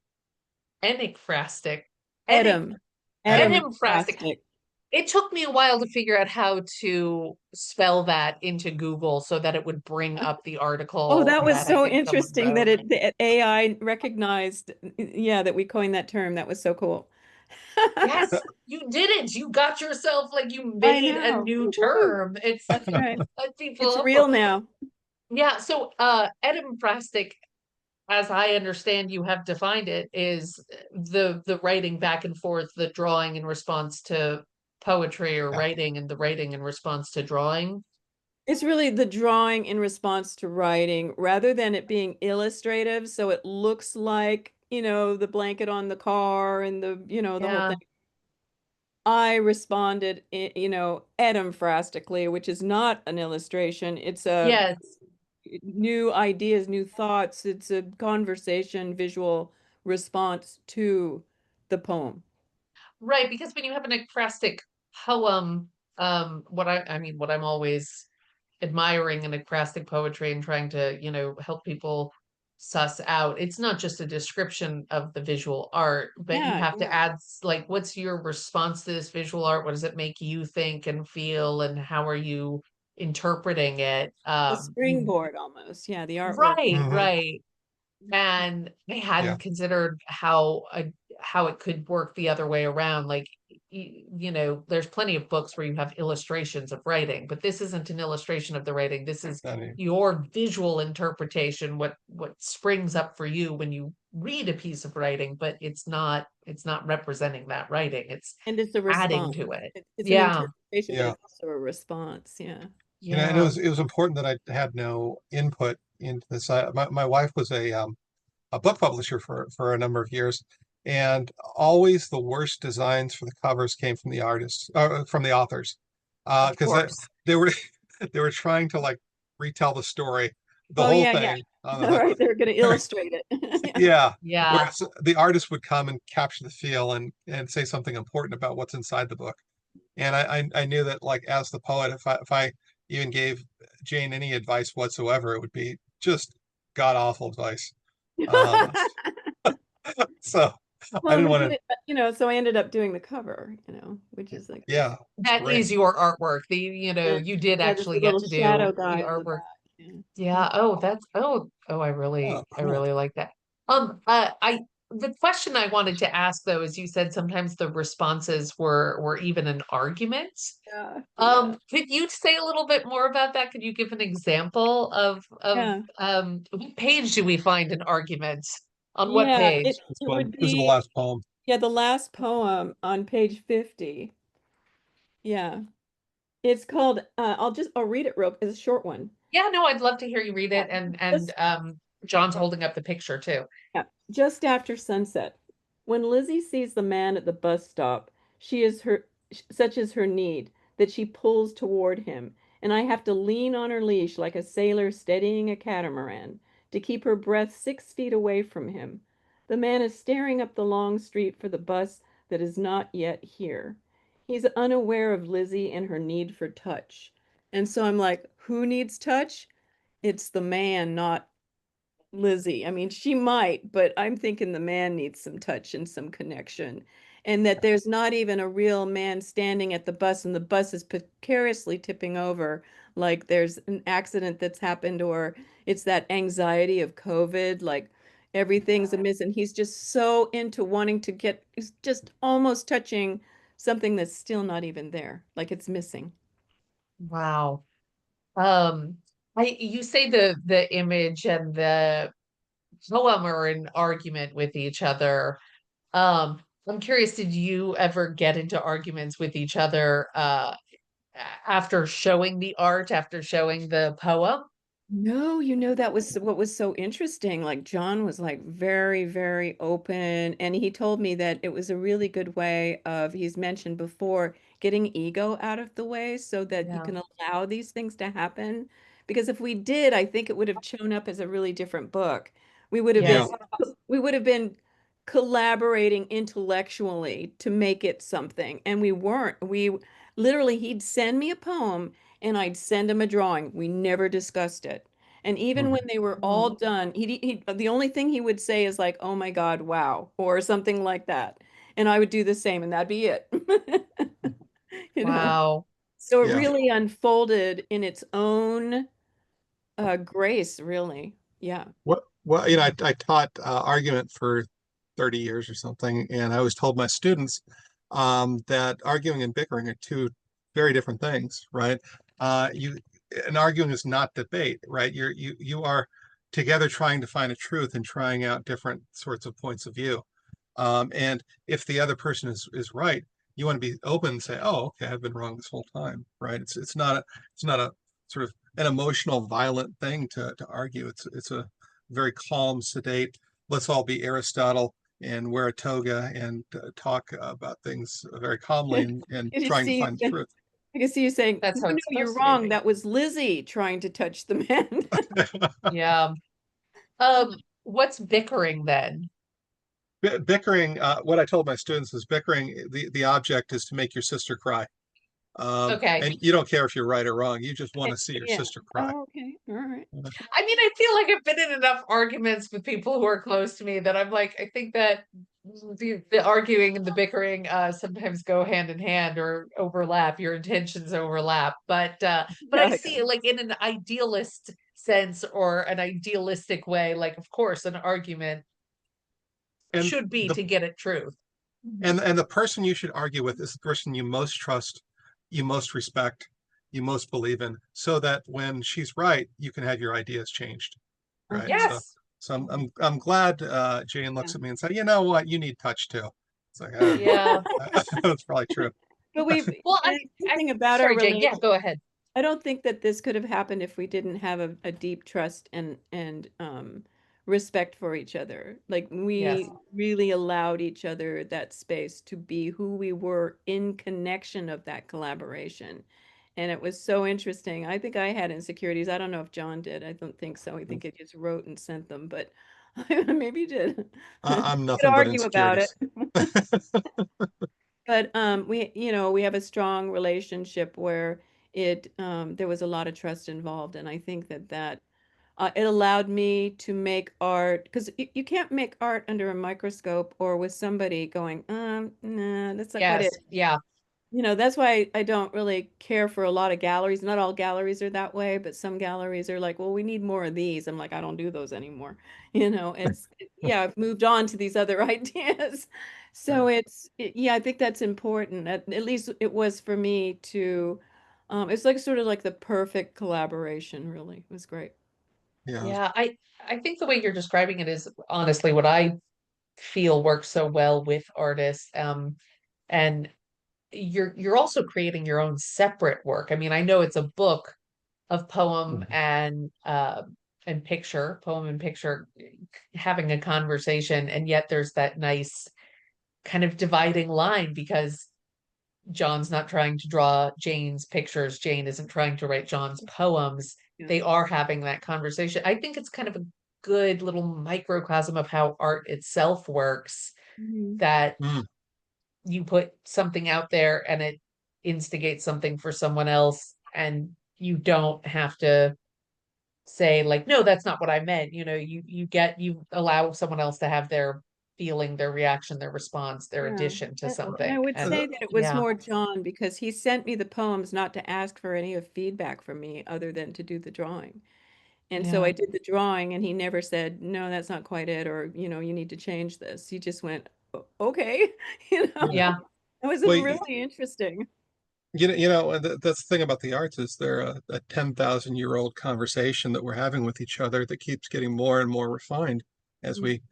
enigphrastic, enig, Adam. Adam enigphrastic. Plastic. It took me a while to figure out how to spell that into Google so that it would bring up the Oh, article that was that I so think someone interesting that wrote. the AI recognized, yeah, that we coined that term. That was so cool. Yes, you did it. You got yourself like you I made a know. new Woo-hoo. term. It's That's right. let people It's humble. real now. Yeah, so enigmastic, as I understand you have defined it, is the writing back and forth, the drawing in response to poetry, or Yeah. writing and the writing in response to drawing. It's really the drawing in response to writing rather than it being illustrative. So it looks like, you know, the blanket on the car and the, you know, the whole Yeah. thing. I responded, you know, etymphrastically, which is not an illustration. It's a Yes. new ideas, new thoughts. It's a conversation, visual response to the poem. Right, because when you have an ekphrastic poem, what I'm always admiring in ekphrastic poetry and trying to, help people suss out, it's not just a description of the visual art, but you Yeah, have to yeah. add like, what's your response to this visual art? What does it make you think and feel? And how are you interpreting it. A You springboard almost. Yeah, the artwork. right, Hmm. right. And they Yeah. hadn't considered how it could work the other way around. Like, you know, there's plenty of books where you have illustrations of writing, but this isn't an illustration of the writing. This is your visual interpretation, what springs up for you when you read a piece of writing, but it's not representing that writing. It's And it's a adding response. to it. It's an Yeah, interpretation, but Yeah. it's also a response. Yeah. And yeah. it was important that I had no input into this. My wife was a book publisher for a number of years, and always the worst designs for the covers came from the artists, from the authors, Of because course. they were they were trying to like retell the story, the Oh whole yeah, yeah. thing on All the right, they're going to illustrate it. Yeah. yeah. Yeah. Whereas the artist would come and capture the feel and say something important about what's inside the book. And I knew that like as the poet, if I even gave Jane any advice whatsoever, it would be just god awful advice. Um, so I Well, didn't but want to. so I ended up doing the cover, which is like this. Yeah, it's That great. is your artwork. You did Yeah, there's a actually get little to do shadow the guy on the artwork. back. Yeah. Yeah. Oh, that's I Oh, really cool. like that. I the question I wanted to ask though is you said sometimes the responses were even an argument. Yeah. Yeah. Could you say a little bit more about that? Could you give an example of Yeah. what page do we find an argument? On what Yeah, page? This it one. would This is the be, last poem. yeah, the last poem on page 50. Yeah. It's called I'll read it real. It's a short one. Yeah, no, I'd love to hear you read Yeah. it and Just John's holding up the picture too. Yeah, just after sunset. When Lizzie sees the man at the bus stop, she is her such is her need that she pulls toward him, and I have to lean on her leash like a sailor steadying a catamaran to keep her breath 6 feet away from him. The man is staring up the long street for the bus that is not yet here. He's unaware of Lizzie and her need for touch. And so I'm like, who needs touch? It's the man, not Lizzie. I mean, she might, but I'm thinking the man needs some touch and some connection. And that there's not even a real man standing at the bus and the bus is precariously tipping over, like there's an accident that's happened, or it's that anxiety of COVID, like everything's amiss. And he's just so into wanting to he's just almost touching something that's still not even there, like it's missing. Wow. Um, you say the image and the poem are in argument with each other. I'm curious, did you ever get into arguments with each other after showing the art, after showing the poem? No, that was what was so interesting. Like John was like very, very open, and he told me that it was a really good way of, he's mentioned before, getting ego out of the way so that you Yeah. can allow these things to happen. Because if we did, I think it would have shown up as a really different book. We would have been Yeah. Yes. we would have been collaborating intellectually to make it something, and we weren't. We literally, he'd send me a poem and I'd send him a drawing. We never discussed it. And even Mhm. when they were all done, the only thing he would say is like, "Oh my God, wow," or something like that. And I would do the same, and that'd be it. You know. Wow. So it Yeah. really unfolded in its own grace, really. Yeah. Well, I taught argument for 30 years or something, and I always told my students that arguing and bickering are two very different things, right? You and arguing is not debate, right? You are together trying to find a truth and trying out different sorts of points of view. And if the other person is right, you want to be open and say, "Oh, okay, I've been wrong this whole time," right? It's not a sort of an emotional, violent thing to argue. It's a very calm, sedate. Let's all be Aristotle and wear a toga and talk about things very calmly and I just trying to see find the truth. I can see you saying, That's "No, how no, it's you're supposed to wrong. be. That was Lizzie trying to touch the man." Yeah. What's bickering then? Bickering, what I told my students is bickering, the object is to make your sister cry. Okay. And you don't care if you're right or wrong. You just want to see your Yeah. sister cry. Oh, okay. All right. I mean, I feel like I've been in enough arguments with people who are close to me that I'm like, I think that the arguing and the bickering sometimes go hand in hand or overlap. Your intentions overlap, but I Yeah, see it like in an idealist sense or an idealistic way. Like, of course, an argument And should be the to get at truth. and the person you should argue with is the person you most trust, you most respect, you most believe in, so that when she's right, you can have your ideas changed. Right. uh-huh. So Yes. I'm glad Jane Yeah. looks at me and said, you know what, you need touch too. It's like Yeah. that's probably true. But Well, and something about our sorry, Jane. Yeah, relation. go ahead. I don't think that this could have happened if we didn't have a deep trust and respect for each other. Like Yes. we really allowed each other that space to be who we were in connection of that collaboration. And it was so interesting. I think I had insecurities. I don't know if John did. I don't think so. I think I just wrote and sent them, but maybe he did. I'm We could nothing but argue about it. insecurities. But we have a strong relationship where there was a lot of trust involved, and I think that it allowed me to make art because you can't make art under a microscope or with somebody going, nah, that's not quite it. Yes. Yeah. That's why I don't really care for a lot of galleries. Not all galleries are that way, but some galleries are like, well, we need more of these. I'm like, I don't do those anymore. Yeah, I've moved on to these other ideas. So yeah, I think that's important. At least it was for me to, it's like sort of like the perfect collaboration, really. It was great. Yeah. Yeah. I think the way you're describing it is honestly what I feel works so well with artists. And you're also creating your own separate work. I mean, I know it's a book of poem and picture having a conversation, and yet there's that nice kind of dividing line because John's not trying to draw Jane's pictures, Jane isn't trying to write John's poems. Yeah. They are having that conversation. I think it's kind of a good little microcosm of how art itself works, Mhm. that Mm, you put something out there and it instigates something for someone else, and you don't have to say like, no, that's not what I meant. You allow someone else to have their feeling, their reaction, their response, their Yeah. addition to And I something. would and And say that it was yeah. more John because he sent me the poems not to ask for any of feedback from me other than to do the drawing. And so Yeah. I did the drawing and he never said, no, that's not quite it, or, you need to change this. He just went, Okay. yeah. Yeah. It was Well, really interesting. that's the thing about the arts is they're a 10,000-year-old conversation that we're having with each other that keeps getting more and more refined as Mhm. we,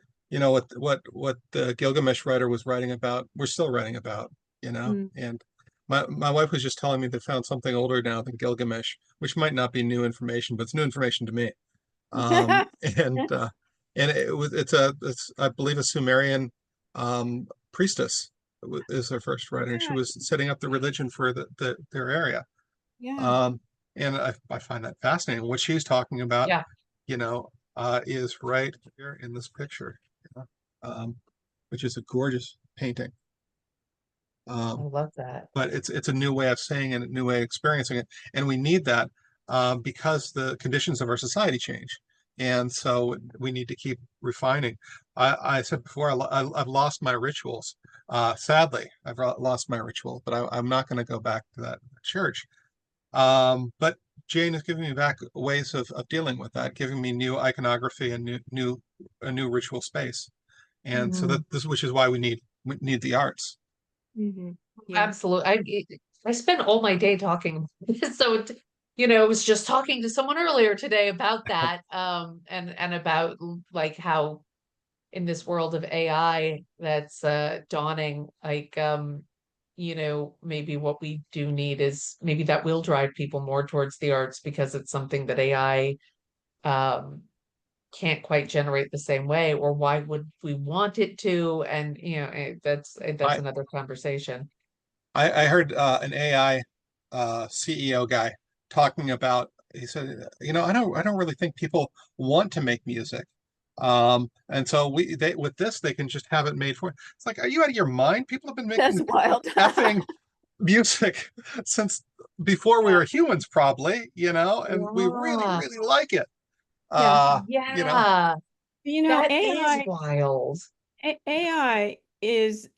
what the Gilgamesh writer was writing about, we're still writing about, Mm. and my wife was just telling me they found something older now than Gilgamesh, which might not be new information, but it's new information to me. Um, and it's I believe a Sumerian priestess is their first writer, and she Yeah, was setting up the religion for their area. yeah. Um, and I find that fascinating. What she's talking about, Yeah. is right here in this picture, which is a gorgeous painting. I Um, love that. but it's a new way of saying it, a new way of experiencing it, and we need that because the conditions of our society change, and so we need to keep refining. I said before, I've lost my rituals. Sadly, I've lost my ritual, but I'm not going to go back to that church. But Jane is giving me back ways of dealing with that, giving me new iconography and a new ritual space, and so Mhm. that this, which is why we need the arts. Hmm. Yeah. Absolutely. I spend all my day talking. So, I was just talking to someone earlier today about that, and about like how in this world of AI that's dawning, like maybe what we do need is maybe that will drive people more towards the arts because it's something that AI um can't quite generate the same way, or why would we want it to? And that's I another conversation. I heard an AI CEO guy talking about. He said, I don't really think people want to make music, and so with this they can just have it made for. It's like, are you out of your mind? People have been That's making wild. effing music since before we Yeah. were humans, probably, and we really, Yeah. really like it. Yeah. Uh, you know, Yeah. That is AI wild. AI it's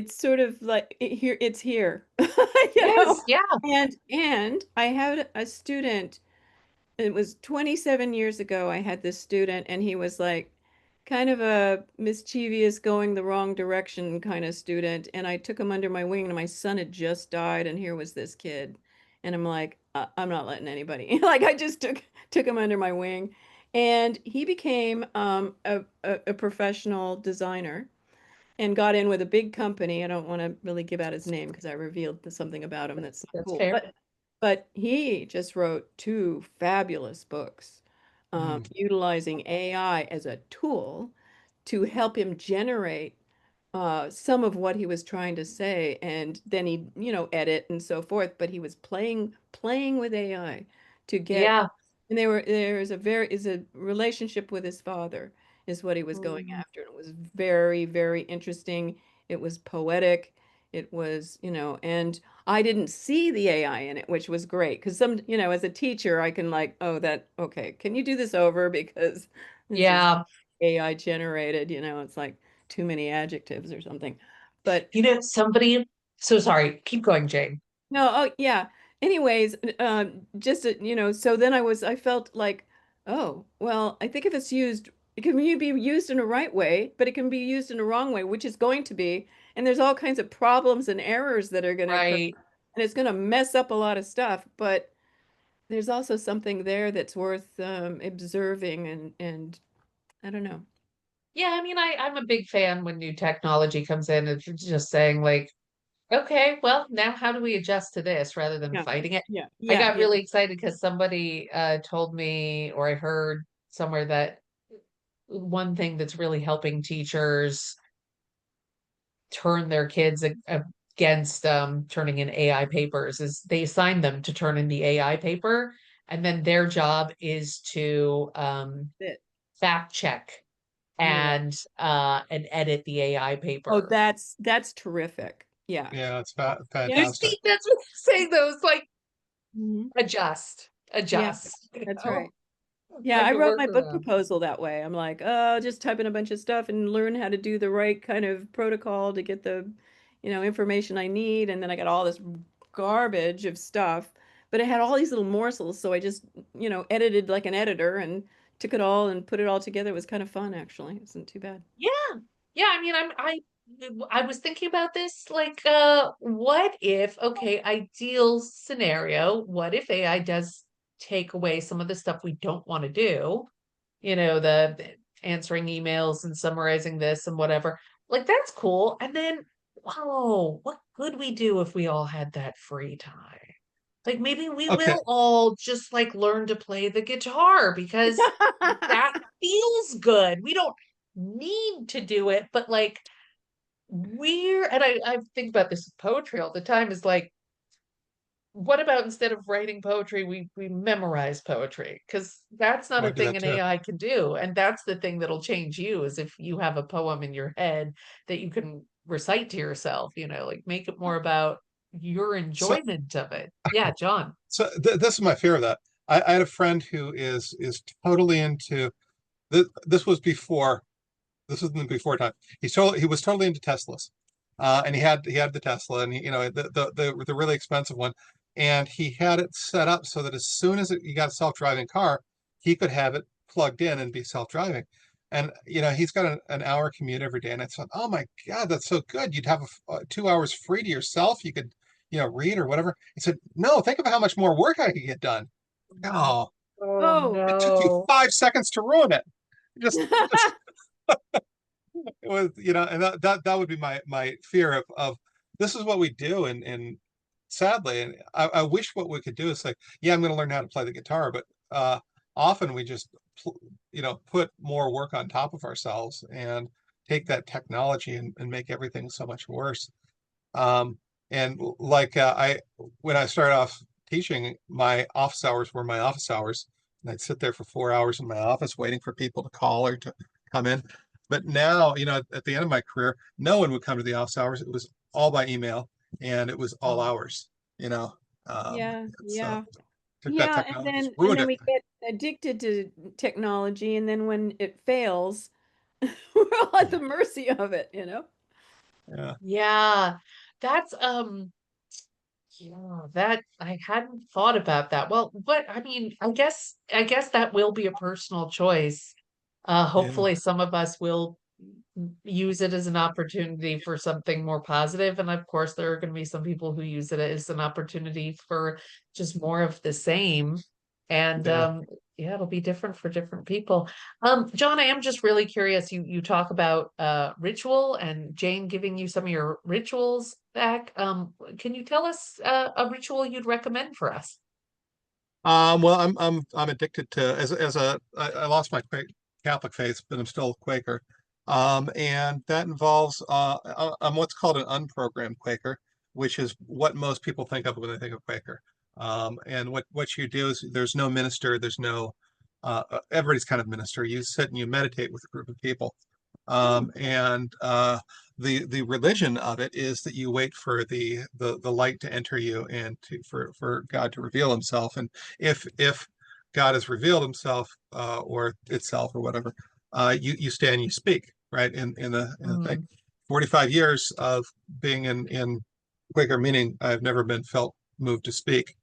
sort of like it's here, Yes, yeah, and I had a student. It was 27 years ago. I had this student, and he was like kind of a mischievous, going the wrong direction kind of student. And I took him under my wing, and my son had just died, and here was this kid. And I'm like, I'm not letting anybody. Like I just took him under my wing, and he became a professional designer and got in with a big company. I don't want to really give out his name because I revealed something about him that's not that's cool. fair. But he just wrote two fabulous books, Mm. utilizing AI as a tool to help him generate some of what he was trying to say, and then he, edit and so forth. But he was playing with AI to get, Yeah. and there is a relationship with his father is what he was going Mm. after. And it was very, very interesting. It was poetic. It was, and I didn't see the AI in it, which was great because as a teacher, I can like, oh, okay, can you do this over? Because this is Yeah. AI generated, it's like too many adjectives or something. But Somebody, so sorry, keep going, Jane. no, oh yeah. Anyways, just so then I felt like, oh, well, I think if it's used, it can be used in a right way, but it can be used in a wrong way, which is going to be, and there's all kinds of problems and errors that are going to occur, Right. and it's going to mess up a lot of stuff. But there's also something there that's worth observing, and I don't know. Yeah, I mean, I'm a big fan when new technology comes in. It's just saying like, okay, well, now how do we adjust to this rather than Yeah, fighting it? yeah, I yeah, got yeah. really excited because somebody told me, or I heard somewhere that one thing that's really helping teachers turn their kids against turning in AI papers is they assign them to turn in the AI paper, and then their job is to It. fact check Oh, wow. and edit the AI Oh, paper. that's terrific. Yeah. Yeah, it's Yeah. You fantastic. see, that's what I'm saying. Those like Mhm. Yeah, adjust. that's right. Yeah, Find I a wrote my book workaround. proposal that way. I'm like, oh, just type in a bunch of stuff and learn how to do the right kind of protocol to get the, information I need. And then I got all this garbage of stuff, but it had all these little morsels. So I just, edited like an editor and took it all and put it all together. It was kind of fun, actually. It wasn't too bad. Yeah. Yeah, I mean, I was thinking about this like what if, okay, ideal scenario, what if AI does take away some of the stuff we don't want to do? The answering emails and summarizing this and whatever. Like that's cool. And then, wow, what could we do if we all had that free time? Like maybe we Okay, will all just like learn to play the guitar because that feels good. We don't need to do it, but like and I think about this with poetry all the time is like, what about instead of writing poetry, we memorize poetry? Because that's not well, a I do thing that an too. AI can do. And that's the thing that'll change you is if you have a poem in your head that you can recite to yourself, like make it more about your So, enjoyment of it. Yeah, John. so this is my fear of that. I had a friend who is totally into this was before this was in the before time. He was totally into Teslas, and he had the Tesla, and the really expensive one, and he had it set up so that as soon as he got a self-driving car, he could have it plugged in and be self-driving. And he's got an hour commute every day, and I thought, oh my God, that's so good. You'd have 2 hours free to yourself. You could read or whatever. He said, no, think of how much more work I could get done. Oh, Oh Oh, it took you no. 5 seconds to ruin it. Just it was, and that would be my fear of this is what we do, and sadly, and I wish what we could do is like, yeah, I'm going to learn how to play the guitar, but often we just put more work on top of ourselves and take that technology and make everything so much worse. And like I when I started off teaching, my office hours were my office hours, and I'd sit there for 4 hours in my office waiting for people to call or to come in. But now, at the end of my career, no one would come to the office hours. It was all by email, and it was all Oh, hours. You know, yeah, so yeah. took that Yeah, and technology, just then ruined it. we get addicted to technology, and then when it fails, we're all at the mercy of it, Yeah. Yeah. That's yeah, that I hadn't thought about that. Well, but I mean, I guess that will be a personal choice. Yeah. Hopefully some of us will use it as an opportunity for something more positive. And of course, there are going to be some people who use it as an opportunity for just more of the same. And Yeah. yeah, it'll be different for different people. John, I am just really curious. You talk about ritual and Jane giving you some of your rituals back. Can you tell us a ritual you'd recommend for us? Well, I'm addicted to as a I lost my Catholic faith, but I'm still a Quaker. And that involves I'm what's called an unprogrammed Quaker, which is what most people think of when they think of Quaker. And what you do is there's no minister, there's no everybody's kind of minister. You sit and you meditate with a group of people. Hmm. And the religion of it is that you wait for the light to enter you and for God to reveal Himself. And if God has revealed Himself or itself or whatever, you stand, you speak, right? In the thing. Mm. 45 years of being in Quaker meaning, I've never been felt moved to speak.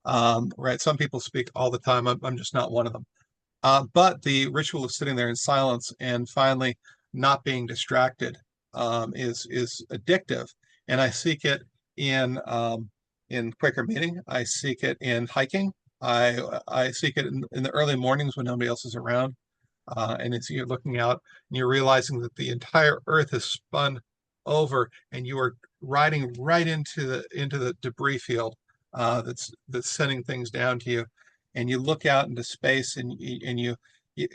Right? Some people speak all the time. I'm just not one of them. But the ritual of sitting there in silence and finally not being distracted is addictive, and I seek it in Quaker meeting. I seek it in hiking. I seek it in the early mornings when nobody else is around, and it's you're looking out and you're realizing that the entire Earth is spun over, and you are riding right into the debris field that's sending things down to you, and you look out into space, and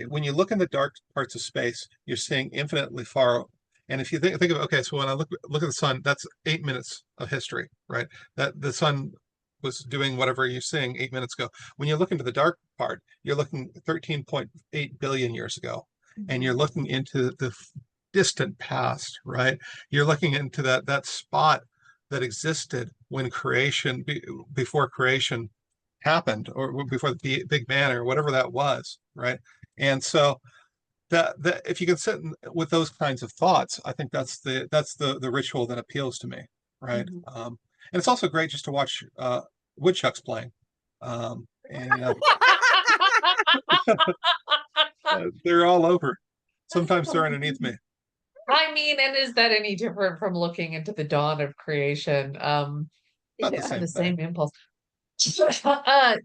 when you look in the dark parts of space, you're seeing infinitely far. And if you think of okay, so when I look at the sun, that's 8 minutes of history, right? That the sun was doing whatever you're seeing 8 minutes ago. When you look into the dark part, you're looking 13.8 billion years ago, and you're Mhm. looking into the distant past, right? You're looking into that spot that existed when before creation happened, or before the Big Bang, or whatever that was, right? And so that if you can sit with those kinds of thoughts, I think that's the ritual that appeals to me, right? Mhm. And it's also great just to watch woodchucks playing. And they're all over. Sometimes they're underneath me. I mean, and is that any different from looking into the dawn of creation? About the Yeah. Kind of same the thing. same impulse.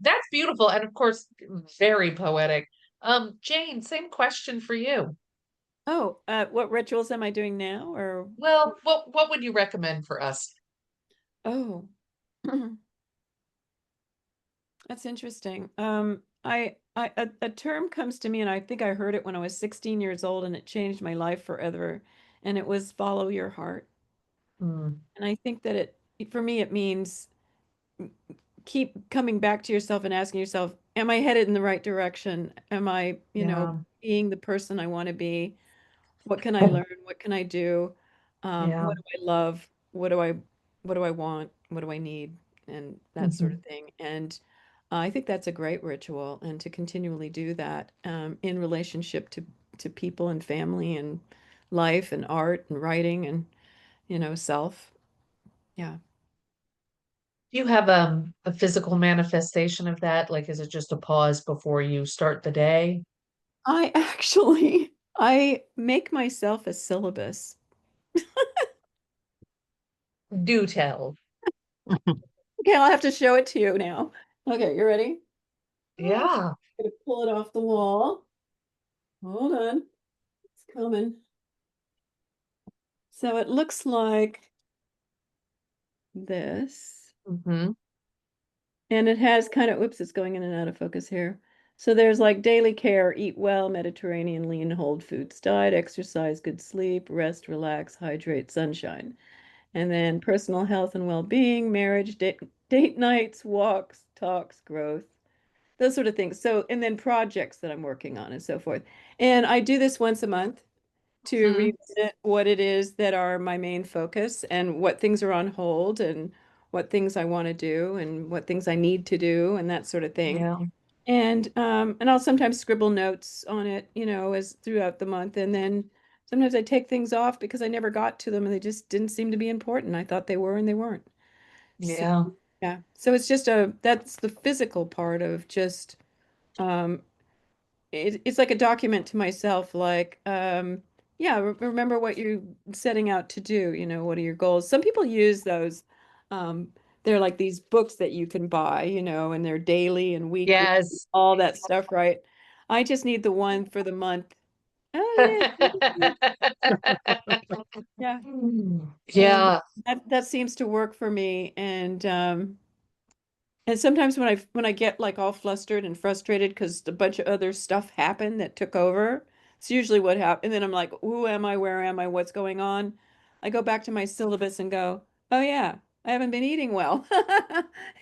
That's beautiful, and of course, very poetic. Jane, same question for you. Oh, what rituals am I doing now or Well, what would you recommend for us? oh. That's interesting. A term comes to me, and I think I heard it when I was 16 years old, and it changed my life forever. And it was follow your heart. Hmm. And I think that for me, it means keep coming back to yourself and asking yourself, am I headed in the right direction? Am I, Yeah, being the person I want to be? What can I learn? What can I do? yeah. What do I love? What do I want? What do I need? And that sort of Mhm. thing. And I think that's a great ritual, and to continually do that in relationship to people and family and life and art and writing and self. Yeah. Do you have a physical manifestation of that? Like, is it just a pause before you start the day? I make myself a syllabus. Do tell. Okay, I'll have to show it to you now. Okay, you ready? Oh, Yeah. gonna pull it off the wall. Hold on, it's coming. So it looks like this. Hmm. And it has kind of, oops, it's going in and out of focus here. So there's like daily care, eat well, Mediterranean, lean, whole foods diet, exercise, good sleep, rest, relax, hydrate, sunshine. And then personal health and well-being, marriage, date nights, walks, talks, growth, those sort of things. So, and then projects that I'm working on and so forth. And I do this once a month to Hmm. revisit what it is that are my main focus and what things are on hold and what things I want to do and what things I need to do and that sort of thing. Yeah. And I'll sometimes scribble notes on it, as throughout the month. And then Sometimes I take things off because I never got to them and they just didn't seem to be important. I thought they were and they weren't. So, Yeah. yeah. So it's just that's the physical part of just, um, it's like a document to myself, like, yeah, remember what you're setting out to do, what are your goals? Some people use those, they're like these books that you can buy, and they're daily and weekly, Yes. all that stuff, right? I just need the one for the month. Oh yeah, yeah. And Yeah. that seems to work for me. And sometimes when I get like all flustered and frustrated because a bunch of other stuff happened that took over, it's usually what happened. And then I'm like, who am I? Where am I? What's going on? I go back to my syllabus and go, oh yeah, I haven't been eating well.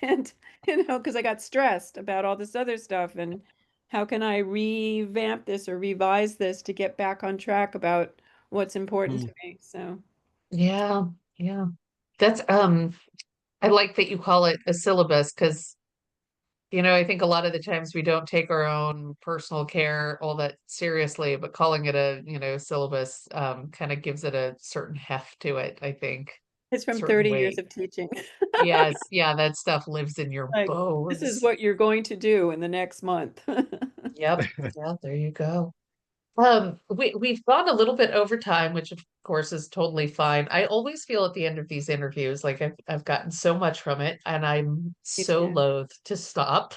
And because I got stressed about all this other stuff and how can I revamp this or revise this to get back on track about what's important Mm. to me. So Yeah. Yeah. That's I like that you call it a syllabus because I think a lot of the times we don't take our own personal care all that seriously, but calling it a, syllabus kind of gives it a certain heft to it, I think, it's from certain 30 years weight. of teaching. Yes, yeah, that stuff lives in your Like, this is bones. what you're going to do in the next month. Yep. Yeah, there you go. We've gone a little bit over time, which of course is totally fine. I always feel at the end of these interviews like I've gotten so much from it, and I'm Me so too. loath to stop.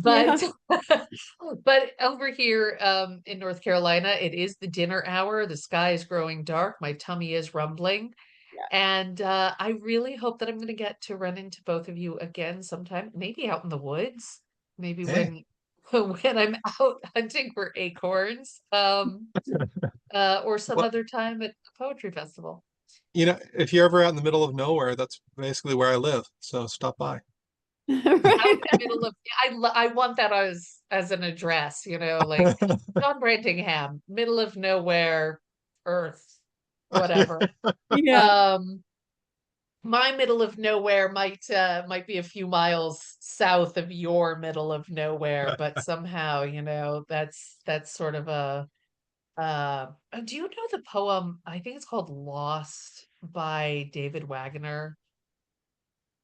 Yeah, But but over here in North Carolina, it is the dinner hour. The sky is growing dark. My tummy is rumbling. yeah. And I really hope that I'm going to get to run into both of you again sometime, maybe out in the woods, maybe Hey, when when I'm out hunting for acorns, or some well, other time at a poetry festival. if you're ever out in the middle of nowhere, that's basically where I live. So stop by. Out in Right. the middle of, I want that as an address, like John Brantingham, middle of nowhere, Earth, whatever. Yeah. Um, my middle of nowhere might be a few miles south of your middle of nowhere, but somehow, that's sort of a do you know the poem? I think it's called Lost by David Wagner.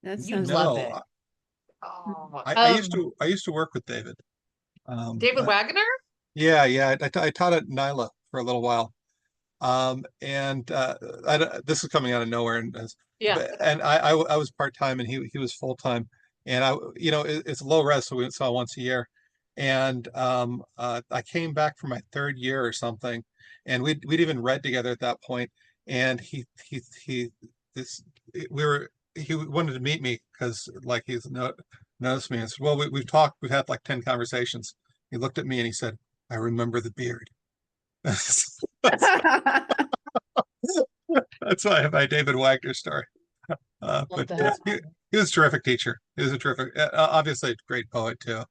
That You'd sounds love No, it. Oh, I used to work with David. David I, Wagner? yeah, yeah, I taught at Nyla for a little while. And this is coming out of nowhere, Yeah. and I was part time and he was full time, and it's low res, so we saw once a year, and I came back for my third year or something, and we'd even read together at that point, and he this we were he wanted to meet me because like he's no, noticed me and said, well, we've talked, we've had like 10 conversations. He looked at me and he said, I remember the beard. That's That's why I have my David Wagner story. Love But that. he was a terrific teacher. He was a terrific, obviously a great poet too.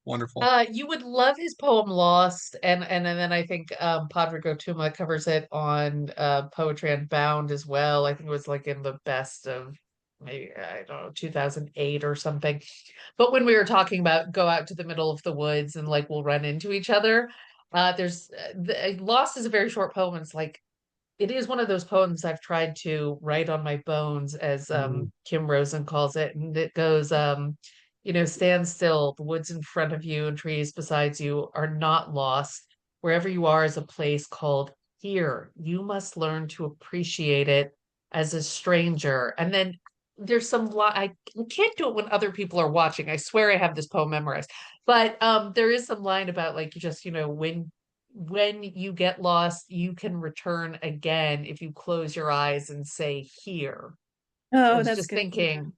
Wonderful. You would love his poem Lost, and then I think Padre Gotuma covers it on Poetry Unbound as well. I think it was like in the best of maybe I don't know 2008 or something. But when we were talking about go out to the middle of the woods and like we'll run into each other, Lost is a very short poem. And it's like it is one of those poems I've tried to write on my bones, as Mm. Kim Rosen calls it. And it goes, stand still, the woods in front of you and trees beside you are not lost. Wherever you are is a place called here. You must learn to appreciate it as a stranger. And then there's I can't do it when other people are watching. I swear I have this poem memorized. But there is some line about like you just, when you get lost, you can return again if you close your eyes and say here. I Oh, was that's just good. Yeah. thinking,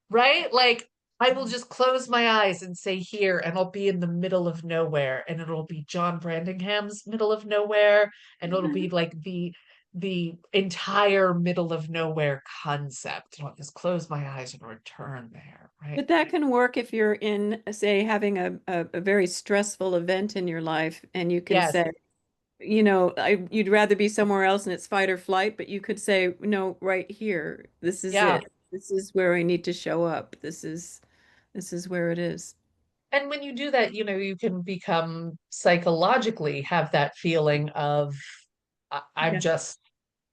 right? Like I will just close my eyes and say here, and I'll be in the middle of nowhere, and it'll be John Brandingham's middle of nowhere, and it'll be like the entire middle of nowhere concept. And I'll just close my eyes and return there, right? But that can work if you're in, say, having a very stressful event in your life, and you can Yes, say, you'd rather be somewhere else and it's fight or flight, but you could say, no, right here. This is yeah. it. This is where I need to show up. This is where it is. And when you do that, you can become psychologically have that feeling of I'm Yeah. just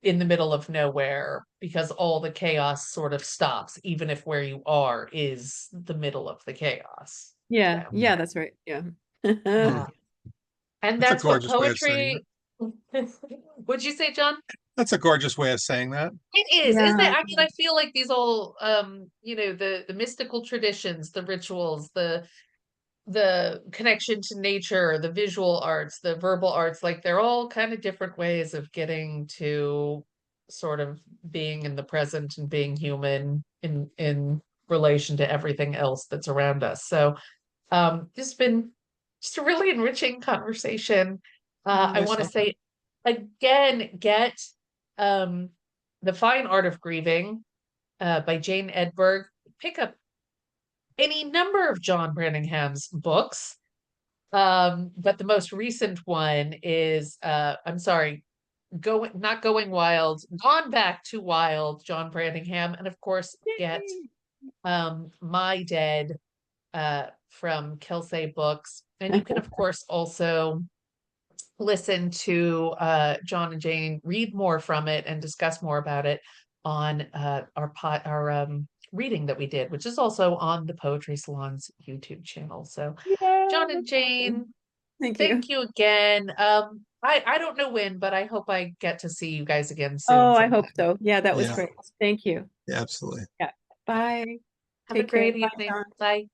in the middle of nowhere because all the chaos sort of stops, even if where you are is the middle of the chaos. Yeah, So, yeah, that's right. Yeah. Mm. and That's a that's what gorgeous way of saying poetry. What'd you say, John? That's a gorgeous way of saying that. It is, isn't it? Yeah. I mean, I feel like these all, the mystical traditions, the rituals, the connection to nature, the visual arts, the verbal arts, like they're all kind of different ways of getting to sort of being in the present and being human in relation to everything else that's around us. So this has been just a really enriching conversation. I want to Myself. say again, get um The Fine Art of Grieving by Jane Edberg. Pick up any number of John Branningham's books. But the most recent one is I'm sorry, not Going Wild, Gone Back to Wild, John Brantingham, and of course get Yay. My Dead from Kelsey Books. And you can of course also listen to John and Jane read more from it and discuss more about it on our reading that we did, which is also on the Poetry Salon's YouTube channel. So Yeah, John and that's awesome. Jane, Thank you. thank you again. I don't know when, but I hope I get to see you guys again soon Oh, I hope sometime. so. Yeah, that was Yeah. great. Thank you. Yeah, absolutely. Yeah. Bye. Have a Take care. great Bye, evening. John. Bye.